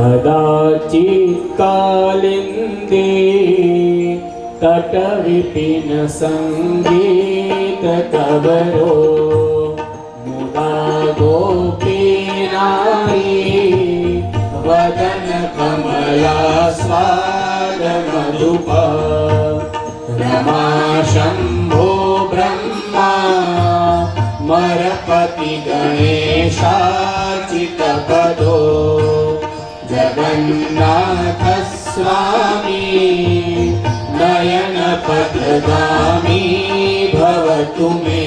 कदाचित् कालिन्दे तटविपिन सङ्गीतकवरो मुदा गोपीनारी वदन कमलास्वाद मधुप रमा शम्भो ब्रह्मा मरपति गणेशाचितपदो जगन्नाथ स्वामी नयन पथगामी भवतु मे।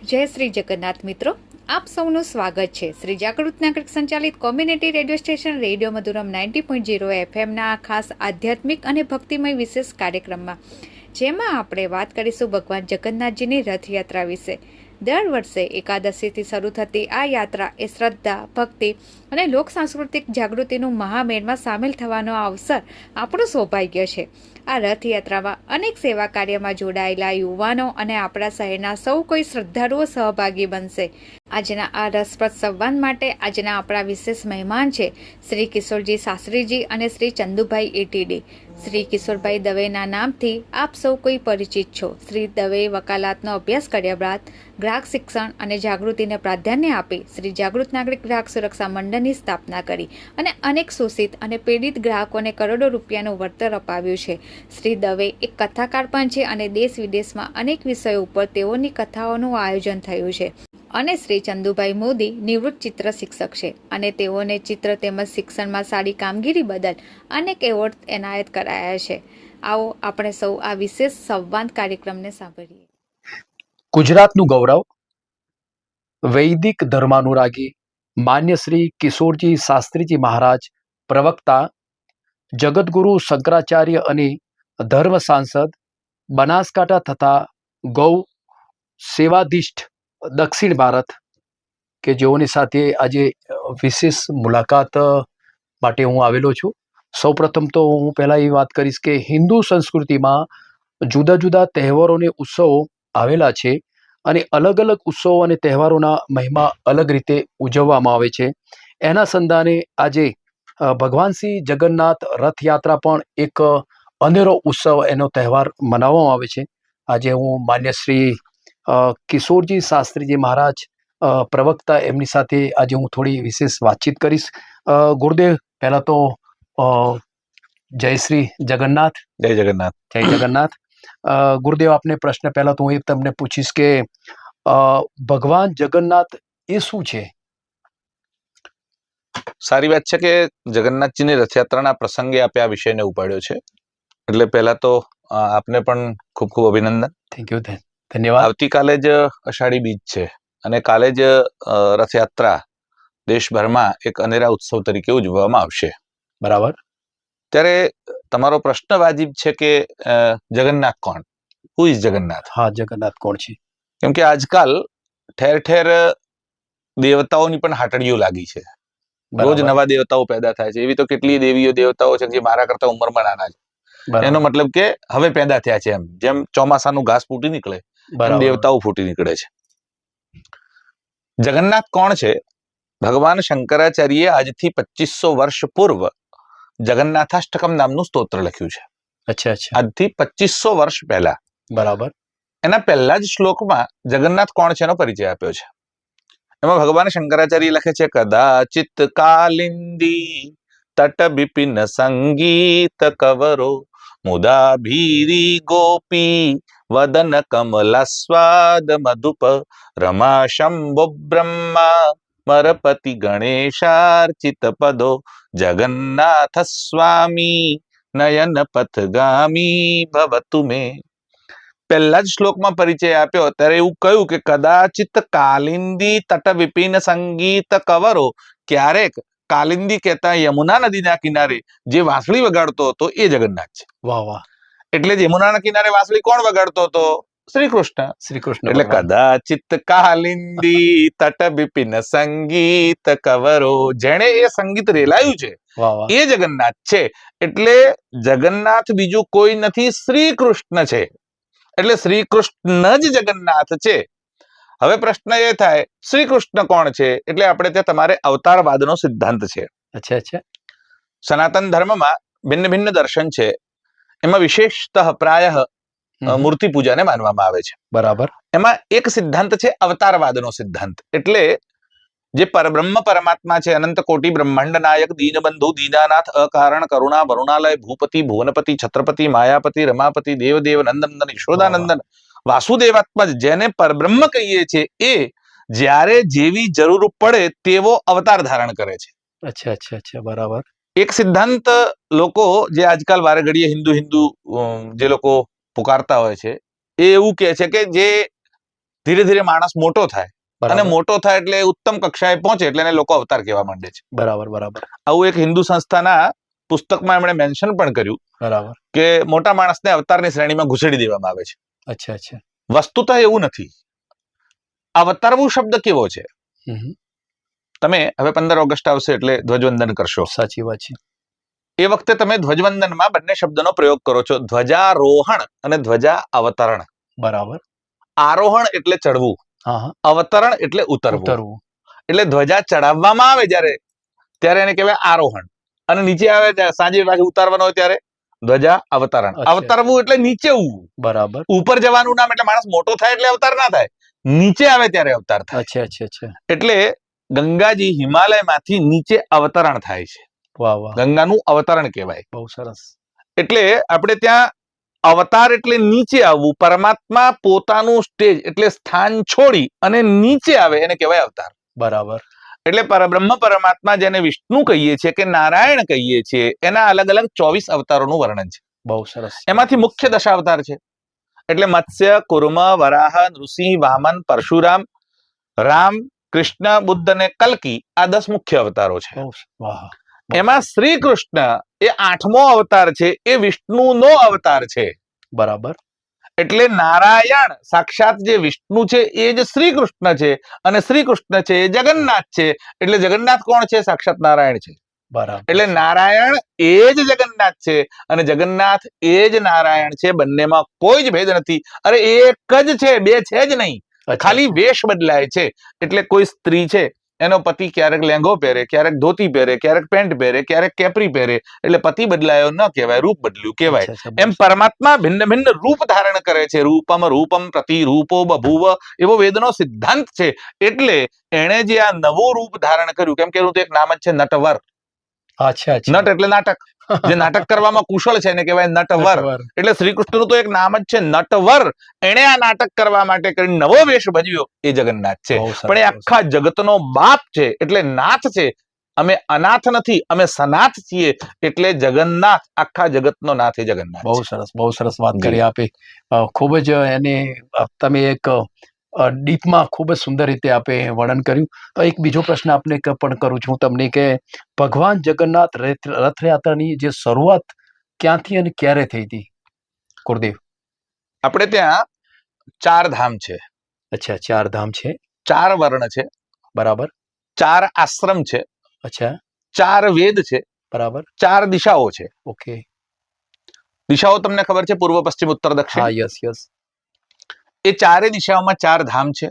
જય શ્રી જગન્નાથ મિત્રો, આપ સૌનું સ્વાગત છે શ્રી જાગૃત નાગરિક સંચાલિત community radio station radio Madhuram 90.0 એફએમના ખાસ આધ્યાત્મિક અને ભક્તિમય વિશેષ કાર્યક્રમમાં, જેમાં આપણે વાત કરીશું ભગવાન જગન્નાથજીની રથયાત્રા વિશે। દર વર્ષે એકાદશીથી શરૂ થતી આ યાત્રા એ શ્રદ્ધા, ભક્તિ અને લોક સાંસ્કૃતિક જાગૃતિનું મહામેળમાં સામેલ થવાનો અવસર આપણું સૌભાગ્ય છે। આ રથયાત્રામાં અનેક સેવા કાર્યમાં જોડાયેલા યુવાનો અને આપણા શહેરના સૌ કોઈ શ્રદ્ધાળુઓ સહભાગી બનશે। આજના આ રસપ્રદ સંવાદ માટે આજના આપણા વિશેષ મહેમાન છે શ્રી કિશોરજી શાસ્ત્રીજી અને શ્રી ચંદુભાઈ એટીડી। શ્રી કિશોરભાઈ દવેના નામથી આપ સૌ કોઈ પરિચિત છો। શ્રી દવે વકાલાતનો અભ્યાસ કર્યા બાદ ગ્રાહક શિક્ષણ અને જાગૃતિને પ્રાધાન્ય આપી શ્રી જાગૃત નાગરિક ગ્રાહક સુરક્ષા મંડળની સ્થાપના કરી અને અનેક શોષિત અને પીડિત ગ્રાહકોને કરોડો રૂપિયાનું વળતર અપાવ્યું છે। શ્રી દવે એક કથાકાર પણ છે અને દેશ વિદેશમાં અનેક વિષયો ઉપર તેઓની કથાઓનું આયોજન થયું છે। અને શ્રી ચંદુભાઈ મોદી નિવૃત્ત ચિત્ર શિક્ષક છે અને તેઓને ચિત્ર તેમજ શિક્ષણમાં સારી કામગીરી બદલ અનેક એવોર્ડ એનાયત કરાયા છે। આવો આપણે સૌ આ વિશેષ સંવાદ કાર્યક્રમને સાંભળીએ। ગુજરાતનું ગૌરવ, વૈદિક ધર્માનુરાગી માન્ય શ્રી કિશોરજી શાસ્ત્રીજી મહારાજ, પ્રવક્તા, જગતગુરુ શંકરાચાર્ય અને ધર્મ સાંસદ, બનાસકાંઠા તથા ગૌ સેવાધિષ્ઠ દક્ષિણ ભારત, કે જેઓની સાથે આજે વિશેષ મુલાકાત માટે હું આવેલો છું। સૌપ્રથમ તો હું પહેલાં એ વાત કરીશ કે હિન્દુ સંસ્કૃતિમાં જુદા જુદા તહેવારો અને ઉત્સવો આવેલા છે અને અલગ અલગ ઉત્સવો અને તહેવારોના મહિમા અલગ રીતે ઉજવવામાં આવે છે। એના સંધાને આજે ભગવાન શ્રી જગન્નાથ રથયાત્રા પણ એક અનેરો ઉત્સવ, એનો તહેવાર મનાવવામાં આવે છે। આજે હું માન્ય શ્રી કિશોરજી શાસ્ત્રીજી મહારાજ, પ્રવક્તા, એમની સાથે આજે હું થોડી વિશેષ વાતચીત કરીશ। ગુરુદેવ, પહેલાં તો જય શ્રી જગન્નાથ। જય જગન્નાથ। જય જગન્નાથ। ગુરુદેવ, આપને પ્રશ્ન પહેલા તો હું એ તમને પૂછીશ કે ભગવાન જગન્નાથ એ શું છે? સારી વાત છે કે જગન્નાથજીની રથયાત્રાના પ્રસંગે આપે આ વિષયને ઉપાડ્યો છે, એટલે પહેલા તો આપને પણ ખૂબ ખૂબ અભિનંદન। થેન્ક યુ, ધન્યવાદ। આવતીકાલે જ અષાઢી બીજ છે અને કાલે જ રથયાત્રા દેશભરમાં એક અનેરા ઉત્સવ તરીકે ઉજવવામાં આવશે। બરાબર। ત્યારે તમારો પ્રશ્ન વાજિબ છે કે જગન્નાથ કોણ? Who is Jagannath? હા, જગન્નાથ કોણ છે? કેમ કે આજકાલ ઠેર ઠેર દેવતાઓની પણ હાટડીઓ લાગી છે। રોજ નવા દેવતાઓ પેદા થાય છે। એવી તો કેટલી દેવીઓ દેવતાઓ છે જે મારા કરતા ઉંમરમાં નાના છે। એનો મતલબ કે હવે પેદા થયા છે। જેમ ચોમાસાનું ઘાસ ફૂટી નીકળે એમ દેવતાઓ ફૂટી નીકળે છે। જગન્નાથ કોણ છે? ભગવાન શંકરાચાર્યએ આજથી 2500 વર્ષ પૂર્વ જગન્નાથાષ્ટકમ નામનું સ્તોત્ર લખ્યું છે। અચ્છા અચ્છા। આજથી 2500 વર્ષ પહેલા। બરાબર। એના પહેલા જ શ્લોકમાં જગન્નાથ કોણ છે એનો પરિચય આપ્યો છે। એમાં ભગવાન શંકરાચાર્ય લખે છે, કદાચિત કાલિંદી તટ બિપિન સંગીત કવરો મુદા ભીરી ગોપી વદન કમલાસ્વાદ મધુપ રમા શંભો બ્રહ્મા મરપતિ ગણેશાર્ચિત પદો જગન્નાથ સ્વામી નયન પથગામી ભવતુ મે। પહેલા જ શ્લોકમાં પરિચય આપ્યો ત્યારે એવું કહ્યું કે કદાચિત કાલિંદી તટ વિપિન સંગીત કવરો, ક્યારેક કાલિંદી કહેતા યમુના નદીના કિનારે જે વાંસળી વગાડતો હતો એ જગન્નાથ છે। વાહ વાહ। એટલે યમુનાના કિનારે વાંસળી કોણ વગાડતો હતો? શ્રી કૃષ્ણ। શ્રી કૃષ્ણ। એટલે કદાચિત કાલિંદી તટ વિપિન સંગીત કવરો, જેણે એ સંગીત રેલાયું છે એ જગન્નાથ છે। એટલે જગન્નાથ બીજું કોઈ નથી, શ્રી કૃષ્ણ છે। એટલે શ્રી કૃષ્ણ જ જગન્નાથ છે। હવે પ્રશ્ન એ થાય શ્રી કૃષ્ણ કોણ છે? એટલે આપણે ત્યાં તમારે અવતારવાદનો સિદ્ધાંત છે. અચ્છા અચ્છા. સનાતન ધર્મમાં ભિન્ન ભિન્ન દર્શન છે. એમાં વિશેષતઃ પ્રાયઃ મૂર્તિ પૂજાને માનવામાં આવે છે. બરાબર. એમાં એક સિદ્ધાંત છે અવતારવાદનો સિદ્ધાંત. એટલે જે પરબ્રહ્મ પરમાત્મા છે, અનંત કોટી બ્રહ્માંડ નાયક, દીનબંધુ, દીનાનાથ, અકારણ, કરુણા, વરુણાલય, ભૂપતિ, ભુવનપતિ, છત્રપતિ, માયાપતિ, રમાપતિ, દેવદેવ, નંદનંદન, યશોદાનંદન, વાસુદેવાત્મજ, જેને પરબ્રહ્મ કહીએ છીએ, એ જ્યારે જેવી જરૂર પડે તેવો અવતાર ધારણ કરે છે. અચ્છા અચ્છા અચ્છા. બરાબર. એક સિદ્ધાંત લોકો જે આજકાલ વારે ઘડીએ હિન્દુ હિન્દુ જે લોકો પુકારતા હોય છે, એ એવું કહે છે કે જે ધીરે ધીરે માણસ મોટો થાય અને મોટો થાય એટલે ઉત્તમ કક્ષાએ પહોંચે એટલે એને લોકો અવતાર કહેવા માંડે છે. બરાબર બરાબર. આવું એક હિન્દુ સંસ્થાના પુસ્તકમાં એમણે મેન્શન પણ કર્યું. બરાબર. કે મોટા માણસને અવતારની શ્રેણીમાં ઘુસેડી દેવામાં આવે છે. અચ્છા અચ્છા. વસ્તુતઃ એવું નથી. અવતરવું શબ્દ કેવો છે? તમે હવે 15 ઓગસ્ટ આવશે એટલે ધ્વજવંદન કરશો. સાચી વાત છે. એ વખતે તમે ધ્વજવંદનમાં બંને શબ્દનો પ્રયોગ કરો છો, ધ્વજારોહણ અને ધ્વજા અવતરણ. બરાબર. આરોહણ એટલે ચડવું, અવતરણ એટલે ઉતરવું. એટલે ધ્વજા ચડાવવામાં આવે ત્યારે એને કહેવાય આરોહણ, અને નીચે આવે સાંજે પાછું ઉતારવાનો હોય ત્યારે ધ્વજા અવતરણ. અવતરવું એટલે નીચેવું. બરાબર. ઉપર જવાનું નામ, એટલે માણસ મોટો થાય એટલે અવતાર ના થાય, નીચે આવે ત્યારે અવતાર થાય. અચ્છા અચ્છા અચ્છા. એટલે ગંગાજી હિમાલયમાંથી નીચે અવતરણ થાય છે. વાહ વાહ. ગંગાનું અવતરણ કહેવાય. બહુ સરસ. એટલે આપણે ત્યાં અવતાર એટલે નીચે આવવું. પરમાત્મા પોતાનું સ્ટેજ એટલે સ્થાન છોડી અને નીચે આવે એને કહેવાય અવતાર. બરાબર. એટલે પરબ્રહ્મ પરમાત્મા, જેને વિષ્ણુ કહીએ છીએ કે નારાયણ કહીએ છીએ, એના અલગ અલગ 24 અવતારોનું વર્ણન છે. બહુ સરસ. એમાંથી મુખ્ય દશાવતાર છે. એટલે મત્સ્ય, કુર્મ, વરાહ, નૃસિંહ, વામન, પરશુરામ, રામ, કૃષ્ણ, બુદ્ધ અને કલ્કી, આ 10 મુખ્ય અવતારો છે. એમાં શ્રી કૃષ્ણ એ 8મો અવતાર છે. એ વિષ્ણુનો અવતાર છે. બરાબર. એટલે નારાયણ સાક્ષાત જે વિષ્ણુ છે એ જ શ્રી કૃષ્ણ છે, અને શ્રી કૃષ્ણ છે એ જગન્નાથ છે. એટલે જગન્નાથ કોણ છે? સાક્ષાત નારાયણ છે. બરાબર. એટલે નારાયણ એ જ જગન્નાથ છે અને જગન્નાથ એ જ નારાયણ છે. બંનેમાં કોઈ જ ભેદ નથી. અરે એક જ છે, બે છે જ નહીં. ખાલી વેશ બદલાય છે. એટલે કોઈ સ્ત્રી છે, એનો પતિ ક્યારેક લેંઘો પહેરે, ક્યારેક ધોતી પહેરે, ક્યારેક પેન્ટ પહેરે, ક્યારેક કેપરી પહેરે, એટલે પતિ બદલાયો ન કહેવાય, રૂપ બદલ્યું કહેવાય. એમ પરમાત્મા ભિન્ન ભિન્ન રૂપ ધારણ કરે છે. રૂપમ રૂપમ પ્રતિરૂપો બભૂવ, એવો વેદનો સિદ્ધાંત છે. એટલે એણે જે આ નવું રૂપ ધારણ કર્યું, કેમ કે એનું તો એક નામ જ છે નટવર. અચ્છા. નટ એટલે નાટક. જે નાટક કરવામાં કુશળ છે એને કહેવાય નટવર. એટલે શ્રી કૃષ્ણનું તો એક નામ જ છે નટવર. એણે આ નાટક કરવા માટે કરીને નવો વેશ ભજવ્યો એ જગન્નાથ છે. પણ એ આખા જગતનો બાપ છે, એટલે નાથ છે. અમે અનાથ નથી, અમે સનાથ છીએ. એટલે જગન્નાથ, આખા જગતનો નાથ એ જગન્નાથ. બહુ સરસ, બહુ સરસ વાત કરી આપે. ખૂબ જ એને તમે એક ડીપમાં ખૂબ જ સુંદર રીતે આપે વર્ણન કર્યું. એક બીજો પ્રશ્ન આપને પણ કરું છું તમને કે ભગવાન જગન્નાથ રથયાત્રાની જે શરૂઆત ક્યાંથી અને ક્યારે થઈ હતી ગુરુદેવ? આપણે ત્યાં 4 ધામ છે. અચ્છા, 4 ધામ છે. 4 વર્ણ છે. બરાબર. 4 આશ્રમ છે. અચ્છા. 4 વેદ છે. બરાબર. 4 દિશાઓ છે. ઓકે. દિશાઓ તમને ખબર છે? પૂર્વ, પશ્ચિમ, ઉત્તર, દક્ષિણ. હા, યસ યસ. એ 4 દિશાઓમાં 4 ધામ છે.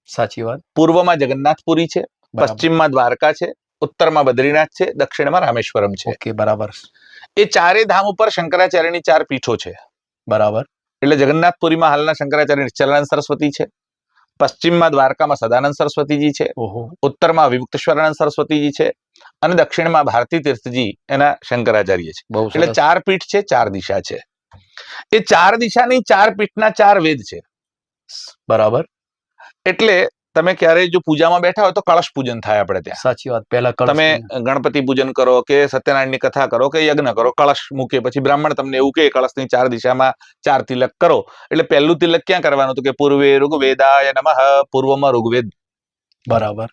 સાચી વાત. પૂર્વમાં જગન્નાથપુરી છે, પશ્ચિમમાં દ્વારકા છે, ઉત્તરમાં બદ્રીનાથ છે, દક્ષિણમાં રામેશ્વરમ છે. ઓકે. બરાબર. એ 4 ધામ ઉપર શંકરાચાર્યની 4 પીઠો છે. બરાબર. એટલે જગન્નાથપુરીમાં હાલના શંકરાચાર્ય નિશ્ચલાનંદ સરસ્વતી છે, પશ્ચિમમાં દ્વારકામાં સદાનંદ સરસ્વતીજી છે, ઉત્તરમાં વિમુક્તેશ્વરાનંદ સરસ્વતીજી છે, અને દક્ષિણમાં ભારતી તીર્થજી એના શંકરાચાર્ય છે. એટલે 4 પીઠ છે, 4 દિશા છે. એ 4 દિશાની 4 પીઠના 4 વેદ છે. બરાબર. એટલે તમે ક્યારેય જો પૂજામાં બેઠા હોય તો કળશ પૂજન થાય આપણે ત્યાં. સાચી વાત. પહેલા તમે ગણપતિ પૂજન કરો કે સત્યનારાયણની કથા કરો કે યજ્ઞ કરો, કળશ મૂકે, પછી બ્રાહ્મણ તમને એવું કહે કળશની 4 દિશામાં 4 તિલક કરો. એટલે પહેલું તિલક ક્યાં કરવાનું? તો કે પૂર્વે ઋગ્વેદાય નમઃ, પૂર્વમાં ઋગ્વેદ. બરાબર.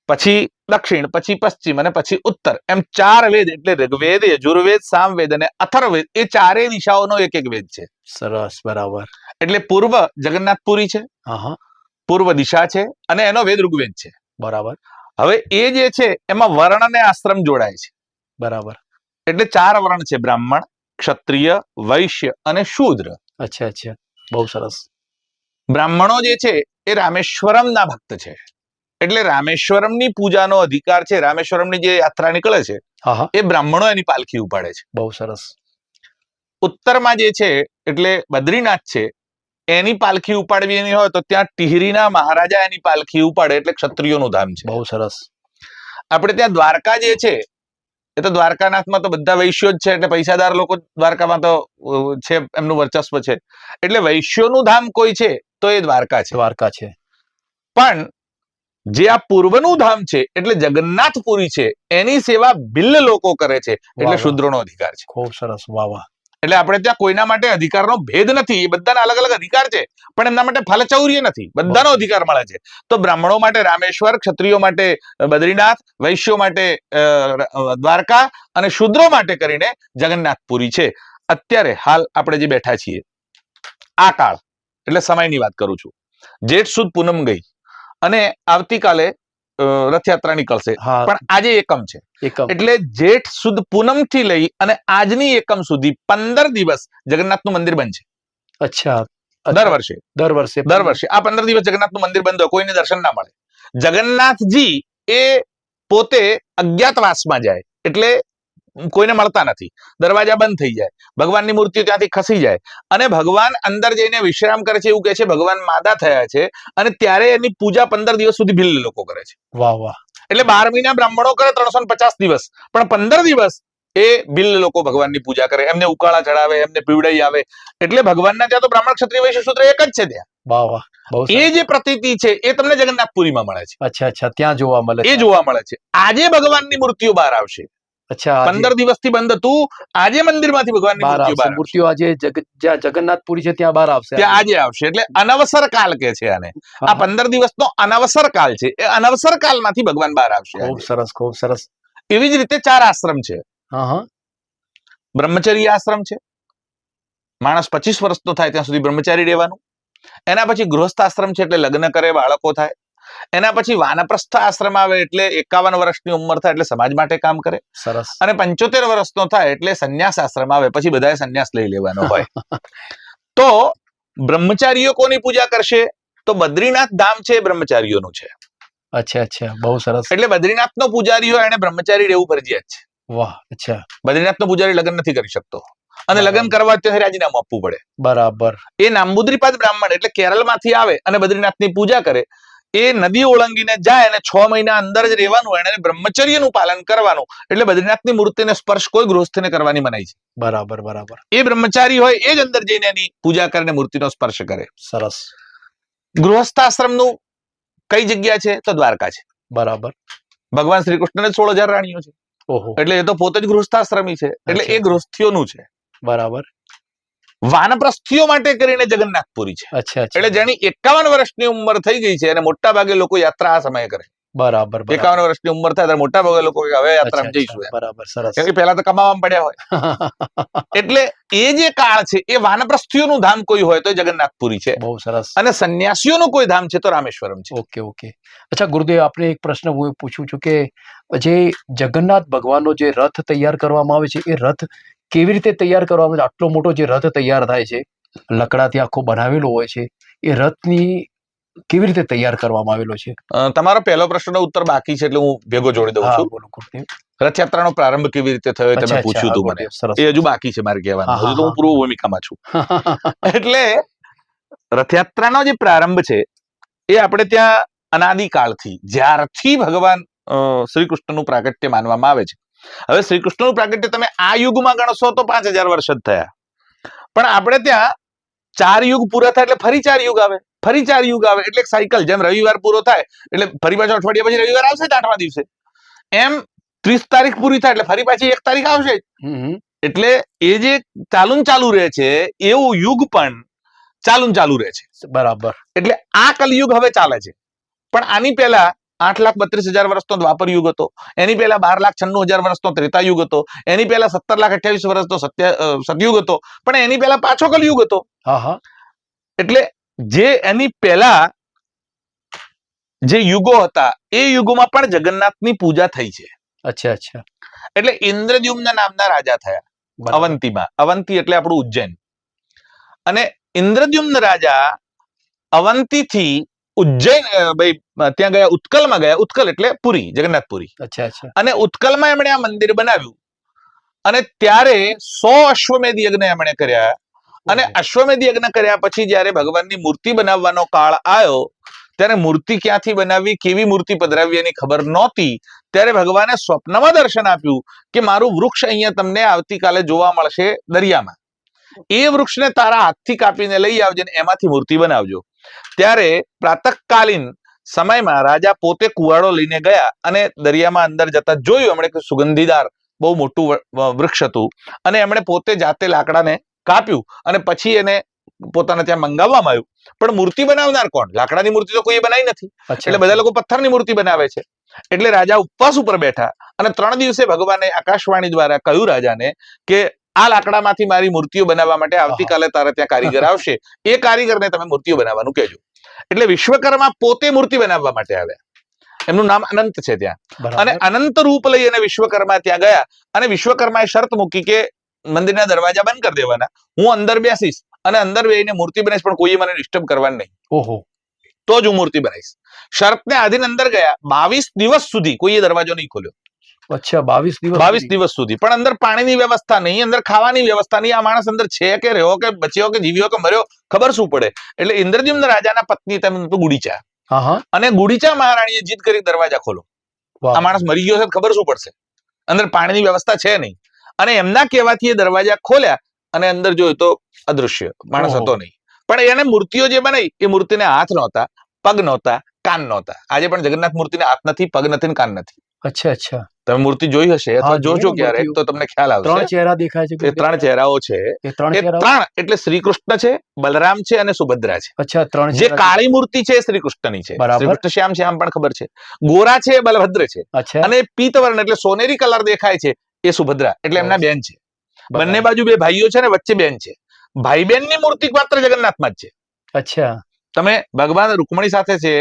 પછી દક્ષિણ, પછી પશ્ચિમ અને પછી ઉત્તર. એમ 4 વેદ એટલે ઋગ્વેદ, યજુર્વેદ, સામવેદ અને અથર્વવેદ. એ 4 દિશાઓનો એક એક વેદ છે. સરસ. બરાબર. એટલે પૂર્વ જગન્નાથપુરી છે, પૂર્વ દિશા છે, અને એનો વેદ ઋગ્વેદ છે. બરાબર. હવે એ જે છે એમાં વર્ણ અને આશ્રમ જોડાય છે. બરાબર. એટલે 4 વર્ણ છે: બ્રાહ્મણ, ક્ષત્રિય, વૈશ્ય અને શૂદ્ર. અચ્છા અચ્છા. બહુ સરસ. બ્રાહ્મણો જે છે એ રામેશ્વરમના ભક્ત છે, એટલે રામેશ્વરમની પૂજાનો અધિકાર છે. રામેશ્વરમની જે યાત્રા નીકળે છે હા હા, એ બ્રાહ્મણો એની પાલખી ઉપાડે છે. બહુ સરસ. ઉત્તરમાં જે છે એટલે બદ્રીનાથ છે, એની પાલખી ઉપાડવી હોય તો ત્યાં ટિહરીના મહારાજા એની પાલખી ઉપાડે, એટલે ક્ષત્રિયોનું ધામ છે. બહુ સરસ. આપણે ત્યાં દ્વારકા જે છે એ તો દ્વારકાનાથમાં તો બધા વૈશ્યો જ છે, એટલે પૈસાદાર લોકો દ્વારકામાં તો છે, એમનું વર્ચસ્વ છે, એટલે વૈશ્યોનું ધામ કોઈ છે તો એ દ્વારકા છે. દ્વારકા છે. પણ જે આ પૂર્વનું ધામ છે એટલે જગન્નાથપુરી છે, એની સેવા ભિલ્લ લોકો કરે છે, એટલે વાહ. શૂદ્રોનો અધિકાર છે. ખૂબ સરસ. વાહ વાહ. એટલે આપણે ત્યાં કોઈના માટે અધિકારનો ભેદ નથી, એ બધાના અલગ અલગ અધિકાર છે, પણ એમના માટે ફલચૌર્ય નથી, બધાનો અધિકાર મળે છે. તો બ્રાહ્મણો માટે રામેશ્વર, ક્ષત્રિયો માટે બદ્રીનાથ, વૈશ્યો માટે દ્વારકા અને શૂદ્રો માટે કરીને જગન્નાથપુરી છે. અત્યારે હાલ આપણે જે બેઠા છીએ આ કાળ એટલે સમયની વાત કરું છું, જેઠ સુદ પૂનમ ગઈ અને આવતીકાલે રથયાત્રા નીકળશે, હા, પણ આજે એકમ છે, એકમ. એટલે જેઠ સુદ પૂનમ થી લઈ અને આજની એકમ સુધી 15 દિવસ જગન્નાથનું મંદિર બંધ છે. અચ્છા. દર વર્ષે આ 15 દિવસ જગન્નાથનું મંદિર બંધ હોય, કોઈને દર્શન ના મળે. જગન્નાથજી એ પોતે અજ્ઞાતવાસમાં જાય, એટલે કોઈને મળતા નથી, દરવાજા બંધ થઈ જાય, ભગવાનની મૂર્તિઓ ત્યાંથી ખસી જાય અને ભગવાન અંદર જઈને વિશ્રામ કરે છે. એવું કહે છે ભગવાન માદા થયા છે અને ત્યારે એની પૂજા 15 દિવસ સુધી ભિલ્લ લોકો કરે છે. વાહ વાહ. એટલે 12 મહિના બ્રાહ્મણો કરે 350 દિવસ, પણ 15 દિવસ એ ભિલ્લ લોકો ભગવાનની પૂજા કરે, એમને ઉકાળા ચડાવે, એમને પીવડાઈ આવે. એટલે ભગવાનના ત્યાં તો બ્રાહ્મણ, ક્ષત્રિય, વૈશ્ય, શૂદ્ર એક જ છે ત્યાં. વાહ વાહ. બહુ એ સરસ. જે પ્રતીતિ છે એ તમને જગન્નાથપુરીમાં મળે છે, અચ્છા અચ્છા, ત્યાં જોવા મળે એ છે. જોવા મળે છે. આજે ભગવાનની મૂર્તિઓ બહાર આવશે. અચ્છા, આજે 15 દિવસથી બંધ હતું, આજે મંદિરમાંથી ભગવાનની બહાર મૂર્તિઓ આવશે. બહાર આવશે. મૂર્તિઓ આજે જ્યાં જગન્નાથપુરી છે ત્યાં બહાર આવશે. ત્યાં આજે આવશે. એટલે અનવસર કાળ કે છે આને. હા, આ 15 દિવસનો અનવસર કાળ છે, એ અનવસર કાળમાંથી ભગવાન બહાર આવશે ખૂબ આજે. સરસ, ખૂબ સરસ. એવી જ રીતે 4 આશ્રમ છે. હા હા. બ્રહ્મચર્ય આશ્રમ છે, માણસ 25 વર્ષનો થાય ત્યાં સુધી બ્રહ્મચારી રહેવાનું. એના પછી ગૃહસ્થ આશ્રમ છે, એટલે લગ્ન કરે, બાળકો થાય. એના પછી વાનપ્રસ્થ આશ્રમ આવે, એટલે 51 વર્ષની ઉંમર થાય એટલે સમાજ માટે કામ કરે. સરસ. અને 75 વર્ષનો થાય એટલે સંન્યાસ આશ્રમ આવે, પછી બધાએ સંન્યાસ લઈ લેવાનો હોય. તો બ્રહ્મચારીઓ કોની પૂજા કરશે? તો બદ્રીનાથ ધામ છે એ બ્રહ્મચારીઓનું છે. અચ્છા અચ્છા, બહુ સરસ. એટલે બદ્રીનાથનો પૂજારી હોય એને બ્રહ્મચારી રહેવું ફરજિયાત છે. વાહ. અચ્છા. બદ્રીનાથનો પૂજારી લગ્ન નથી કરી શકતો, અને બરાબર. લગ્ન કરવા ત્યારે રાજીનામું આપવું પડે. બરાબર. એ નાંબુદ્રીપાદ બ્રાહ્મણ એટલે કેરળમાંથી આવે અને બદ્રીનાથની પૂજા કરે, એ નદી ઓળંગીને જાય અને 6 મહિના અંદર જ રહેવાનું, એને બ્રહ્મચર્યનું પાલન કરવાનું. એટલે બદ્રીનાથની મૂર્તિને સ્પર્શ કોઈ ગૃહસ્થને કરવાની મનાઈ છે. બરાબર બરાબર. એ બ્રહ્મચારી હોય એ જ અંદર જઈને એની પૂજા કરીને મૂર્તિનો સ્પર્શ કરે. સરસ. ગૃહસ્થાશ્રમનું કઈ જગ્યા છે? તો દ્વારકા છે. બરાબર. ભગવાન શ્રી કૃષ્ણને 16,000 રાણીઓ છે, ઓહો. એટલે એ તો પોતે જ ગૃહસ્થાશ્રમી છે, એટલે એ ગૃહસ્થીઓનું છે. બરાબર. વાનપ્રસ્થીઓ માટે કરીને જગન્નાથપુરી છે. અચ્છા એટલે જેની 51 વર્ષની ઉંમર થઈ ગઈ છે અને મોટા ભાગે લોકો યાત્રા આ સમયે કરે. બરાબર. 51 વર્ષની ઉંમર થાય ત્યારે મોટા ભાગે લોકો હવે યાત્રામાં જઈશું, બરાબર. સરસ. કેમ કે પહેલા તો કમાવામાં પડ્યા હોય. એટલે એ જે કાળ છે એ વાનપ્રસ્થીઓનું ધામ કોઈ હોય તો એ જગન્નાથપુરી છે, બહુ સરસ. અને સંન્યાસીઓનું કોઈ ધામ છે તો રામેશ્વરમ છે. Okay okay. અચ્છા ગુરુદેવ, આપણે એક પ્રશ્ન હું પૂછું છું કે જે જગન્નાથ ભગવાનનો જે રથ તૈયાર કરવામાં આવે છે, એ રથ કેવી રીતે તૈયાર કરવામાં આવે છે? આટલો મોટો જે રથ તૈયાર થાય છે, લકડાથી આખો બનાવેલો હોય છે, એ રથની કેવી રીતે તૈયાર કરવામાં આવેલો છે? તમારો પહેલો પ્રશ્નનો ઉત્તર બાકી છે, એટલે હું ભેગો જોડી દઉં હા, છું. બોલો ગુરુદેવ. રથયાત્રાનો પ્રારંભ કેવી રીતે થયો એ તમે અચ્છા, પૂછ્યું અચ્છા, હતું હા, મને, ગુરુદેવ, સરસ. એ હજુ બાકી છે મારે કહેવાનું, હા, હજુ તો હું પૂર્વ ભૂમિકામાં છું. એટલે રથયાત્રાનો જે પ્રારંભ છે એ આપણે ત્યાં અનાદિકાળથી, જ્યારથી ભગવાન શ્રી કૃષ્ણનું પ્રાગટ્ય માનવામાં આવે છે. હવે શ્રી કૃષ્ણનું પ્રાગટ્ય તમે આ યુગમાં ગણશો તો 5000 વર્ષ જ થયા, પણ આપણે ત્યાં 4 યુગ પૂરા થાય એટલે ફરી 4 યુગ આવે, ફરી 4 યુગ આવે, એટલે સાયકલ. જેમ રવિવાર પૂરો થાય એટલે ફરી પાછો અઠવાડિયા પછી રવિવાર આવશે 8મા દિવસે, એમ 30 તારીખ પૂરી થાય એટલે ફરી પાછી 1 તારીખ આવશે. એટલે એ જે ચાલુ રહે છે એવું યુગ પણ ચાલુ રહે છે. બરાબર. એટલે આ કલયુગ હવે ચાલે છે, પણ આની પહેલા 8,32,000 વર્ષનો દ્વાપર યુગ હતો, એની પહેલા 12,96,000 વર્ષનો ત્રેતા યુગ હતો, એની પહેલા 17,28,000 વર્ષનો સતયુગ હતો, પણ એની પહેલા પાછો કલયુગ હતો. હા હા. એટલે જે એની પહેલા જે યુગો હતા એ યુગોમાં પણ જગન્નાથની પૂજા થઈ છે. અચ્છા અચ્છા. એટલે ઇન્દ્રદ્યુમ્ન નામના રાજા થયા અવંતીમાં. અવંતી એટલે આપણું ઉજ્જૈન. અને ઇન્દ્રદ્યુમ્ન રાજા અવંતીથી ઉજ્જૈન ભાઈ ત્યાં ગયા, ઉત્કલમાં ગયા. ઉત્કલ એટલે પુરી, જગન્નાથપુરી. અચ્છા અચ્છા. અને ઉત્કલમાં એમણે આ મંદિર બનાવ્યું. અને ત્યારે 100 અશ્વમેધ યજ્ઞ એમણે કર્યા. અને અશ્વમેધ યજ્ઞ કર્યા પછી જ્યારે ભગવાનની મૂર્તિ બનાવવાનો કાળ આવ્યો, ત્યારે મૂર્તિ ક્યાંથી બનાવવી, કેવી મૂર્તિ પધરાવવી એની ખબર નહોતી. ત્યારે ભગવાને સ્વપ્નમાં દર્શન આપ્યું કે મારું વૃક્ષ અહીંયા તમને આવતીકાલે જોવા મળશે દરિયામાં. એ વૃક્ષને તારા હાથથી કાપીને લઈ આવજે ને એમાંથી મૂર્તિ બનાવજો. ત્યારે પ્રાતઃકાલીન સમયમાં રાજા પોતે કુવાડો લઈને ગયા અને દરિયામાં અંદર જતા જોયું એમણે કે સુગંધીદાર બહુ મોટું વૃક્ષ હતું. અને એમણે પોતે જાતે લાકડાને કાપ્યું અને પછી એને પોતાને ત્યાં મંગાવવામાં આવ્યું. પણ મૂર્તિ બનાવનાર કોણ? લાકડાની મૂર્તિ તો કોઈ બનાવી નથી, એટલે બધા લોકો પથ્થરની મૂર્તિ બનાવે છે. એટલે રાજા ઉપવાસ ઉપર બેઠા અને 3 દિવસે ભગવાને આકાશવાણી દ્વારા કહ્યું રાજાને કે આ લાકડામાંથી મારી મૂર્તિઓ બનાવવા માટે આવતીકાલે તારે ત્યાં કારીગર આવશે, એ કારીગરને તમે મૂર્તિઓ બનાવવાનું કહેજો. એટલે વિશ્વકર્મા પોતે મૂર્તિ બનાવવા માટે આવ્યા. એમનું નામ અનંત છે ત્યાં. અને અનંત રૂપ લઈ અને વિશ્વકર્મા ત્યાં ગયા અને વિશ્વકર્માએ શરત મૂકી કે મંદિરના દરવાજા બંધ કરી દેવાના, હું અંદર બેસીશ અને અંદર બેસીને મૂર્તિ બનાવીશ, પણ કોઈએ મને ડિસ્ટર્બ કરવાનું નહીં. ઓહો, તો જ હું મૂર્તિ બનાવીશ. શરતને આધીન અંદર ગયા. 22 દિવસ સુધી કોઈએ દરવાજો નહીં ખોલ્યો. અચ્છા, 22 દિવસ સુધી. પણ અંદર પાણીની વ્યવસ્થા નહીં, અંદર ખાવાની વ્યવસ્થા નહીં. આ માણસ અંદર છે કે રહ્યો કે બચ્યો કે જીવ્યો કે મર્યો ખબર શું પડે? એટલે ઇન્દ્રદ્યુમ્ન રાજાના પત્ની તમે ગુડીચા, અને ગુડીચા મહારાણીએ જીદ કરી દરવાજા ખોલો. આ માણસ મરી ગયો છે ખબર શું પડશે? અંદર પાણીની વ્યવસ્થા છે નહીં. અને એમના કહેવાથી એ દરવાજા ખોલ્યા અને અંદર જોયું તો અદૃશ્ય માણસ હતો નહીં. પણ એને મૂર્તિઓ જે બનાવી એ મૂર્તિને હાથ નહોતા, પગ નહોતા, કાન નહોતા. આજે પણ જગન્નાથ મૂર્તિને હાથ નથી, પગ નથી ને કાન નથી. અચ્છા અચ્છા. તમે મૂર્તિ જોઈ હશે અથવા જોજો ક્યારેક તો તમને ખ્યાલ આવશે. 3 ચહેરા દેખાય છે. એ 3 ચહેરાઓ છે. એ 3 એટલે શ્રી કૃષ્ણ છે, બલરામ છે અને સુભદ્રા છે. અચ્છા, 3 જે કાળી મૂર્તિ છે શ્રી કૃષ્ણની છે. શ્રી કૃષ્ણ શ્યામ શ્યામ પણ ખબર છે. ગોરા છે બલભદ્ર છે. અને પીતવર્ણ એટલે સોનેરી કલર દેખાય છે એ સુભદ્રા, એટલે એમના બેન છે. બંને બાજુ 2 ભાઈઓ છે ને વચ્ચે બેન છે. ભાઈ બેનની મૂર્તિ માત્ર જગન્નાથમાં જ છે. અચ્છા. તમે ભગવાન રૂકમણી સાથે છે,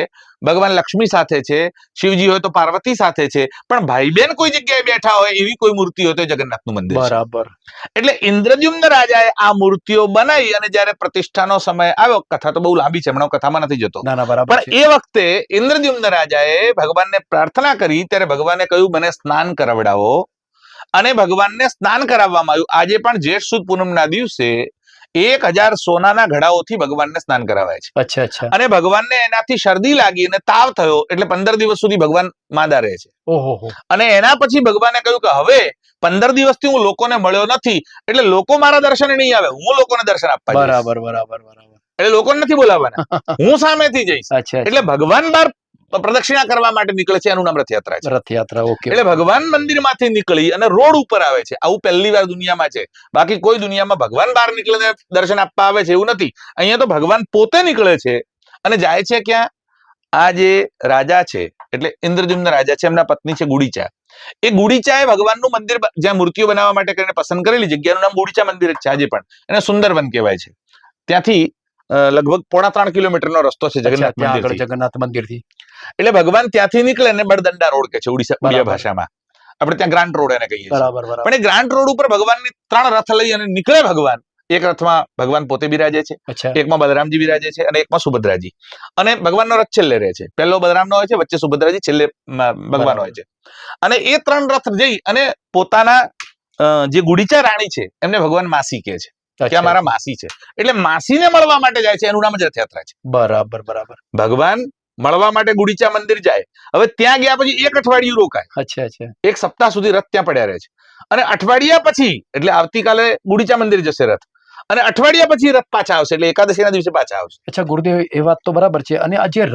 ભગવાન લક્ષ્મી સાથે છે, શિવજી હોય તો પાર્વતી સાથે છે, પણ ભાઈ બેન કોઈ જગ્યાએ બેઠા હોય એવી કોઈ મૂર્તિ હોય તો જગન્નાથનું મંદિર. બરાબર. એટલે ઇન્દ્રદ્યુમ્ન રાજાએ આ મૂર્તિઓ બનાવી અને જયારે પ્રતિષ્ઠાનો સમય આવ્યો, કથા તો બહુ લાંબી છે, હમણાં કથામાં નથી જતો, પણ એ વખતે ઇન્દ્રદ્યુમ્ન રાજાએ ભગવાનને પ્રાર્થના કરી. ત્યારે ભગવાને કહ્યું મને સ્નાન કરાવડાવો. અને ભગવાનને સ્નાન કરાવવામાં આવ્યું. આજે પણ જેઠ સુદ પૂનમના દિવસે 1000 સોનાના ઘડાઓથી ભગવાનને સ્નાન કરાવાય છે. અચ્છા અચ્છા. અને ભગવાનને એનાથી શરદી લાગી અને તાવ થયો એટલે 15 દિવસ સુધી ભગવાન માંદા રહે છે. ઓહો. અને એના પછી ભગવાને કહ્યું કે હવે 15 દિવસથી હું લોકોને મળ્યો નથી, એટલે લોકો મારા દર્શને નહીં આવે, હું લોકોને દર્શન આપવા જઈશ. બરાબર બરાબર બરાબર. એટલે લોકોને નથી બોલાવવાના, હું સામેથી જઈશ. એટલે ભગવાન બાર પ્રદક્ષિણા કરવા માટે નીકળે છે, એનું નામ રથયાત્રા છે. રથયાત્રા, ઓકે. એટલે ભગવાન મંદિરમાંથી નીકળી અને રોડ ઉપર આવે છે. આવું પહેલી વાર દુનિયામાં છે. બાકી કોઈ દુનિયામાં ભગવાન બહાર નીકળીને દર્શન આપવા આવે છે એવું નથી. અહીંયા તો ભગવાન પોતે નીકળે છે અને જાય છે ક્યાં? આ જે રાજા છે એટલે ઇન્દ્રદ્યુમ્ન રાજા છે, એમના પત્ની છે ગુડીચા. એ ગુડીચાએ ભગવાનનું મંદિર જ્યાં મૂર્તિઓ બનાવવા માટે કરીને પસંદ કરેલી જગ્યાનું નામ ગુડીચા મંદિર જ છે આજે પણ. એને સુંદરવન કહેવાય છે. ત્યાંથી લગભગ 3.5 કિલોમીટરનો રસ્તો છે જગન્નાથ મંદિરથી. એટલે ભગવાન ત્યાંથી નીકળે ને બળદંડા રોડ કે છે ઉડિયા ભાષામાં, આપણે ત્યાં ગ્રાન્ટ રોડ એને કહીએ છીએ. પણ એ ગ્રાન્ટ રોડ ઉપર ભગવાનની 3 રથ લઈ અને નીકળે ભગવાન. એક રથમાં ભગવાન પોતે બિરાજે છે, એકમાં બલરામજી બિરાજે છે અને એકમાં સુભદ્રાજી. અને ભગવાનનો રથ છેલ્લે રહે છે. પહેલો બલરામનો હોય છે, વચ્ચે સુભદ્રાજી, છેલ્લે ભગવાન હોય છે. અને એ 3 રથ જઈ અને પોતાના જે ગુડીચા રાણી છે એમને ભગવાન માસી કહે છે કે આ મારા માસી છે. એટલે માસીને મળવા માટે જાય છે, એનું નામ જ રથયાત્રા છે. બરાબર બરાબર. ભગવાન મળવા માટે ગુડીચા મંદિર જાય. હવે ત્યાં ગયા પછી 1 અઠવાડિયું રોકાય. અચ્છા અચ્છા. 1 સપ્તાહ સુધી રથ ત્યાં પડ્યા રહે છે. અને અઠવાડિયા પછી એટલે આવતીકાલે ગુડીચા મંદિર જશે રથ, અને અઠવાડિયા પછી રથ પાછા આવશે, એટલે એકાદશીના દિવસે પાછા આવશે. અચ્છા ગુરુદેવ, એ વાત તો બરાબર છે. અને આ જે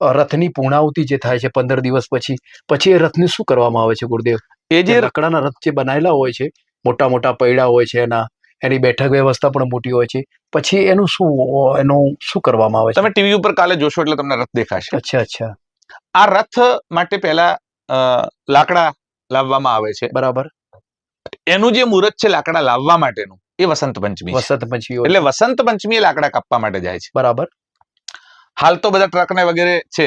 રથની પૂર્ણાહુતિ જે થાય છે 15 દિવસ પછી એ રથને શું કરવામાં આવે છે ગુરુદેવ? એ જે રકડાના રથ જે બનાયેલા હોય છે, મોટા મોટા પૈડા હોય છે, એની બેઠક વ્યવસ્થા પણ મોટી હોય છે, પછી એનું શું કરવામાં આવે છે? તમે ટીવી ઉપર કાલે જોશો એટલે તમને રથ દેખાશે. અચ્છા અચ્છા. આ રથ માટે પહેલા લાકડા લાવવામાં આવે છે. બરાબર. એનું જે મુહૂર્ત છે લાકડા લાવવા માટેનું એ વસંત પંચમી. વસંત પંચમી એટલે વસંત પંચમી લાકડા કાપવા માટે જાય છે. બરાબર. હાલ તો બધા ટ્રક ને વગેરે છે,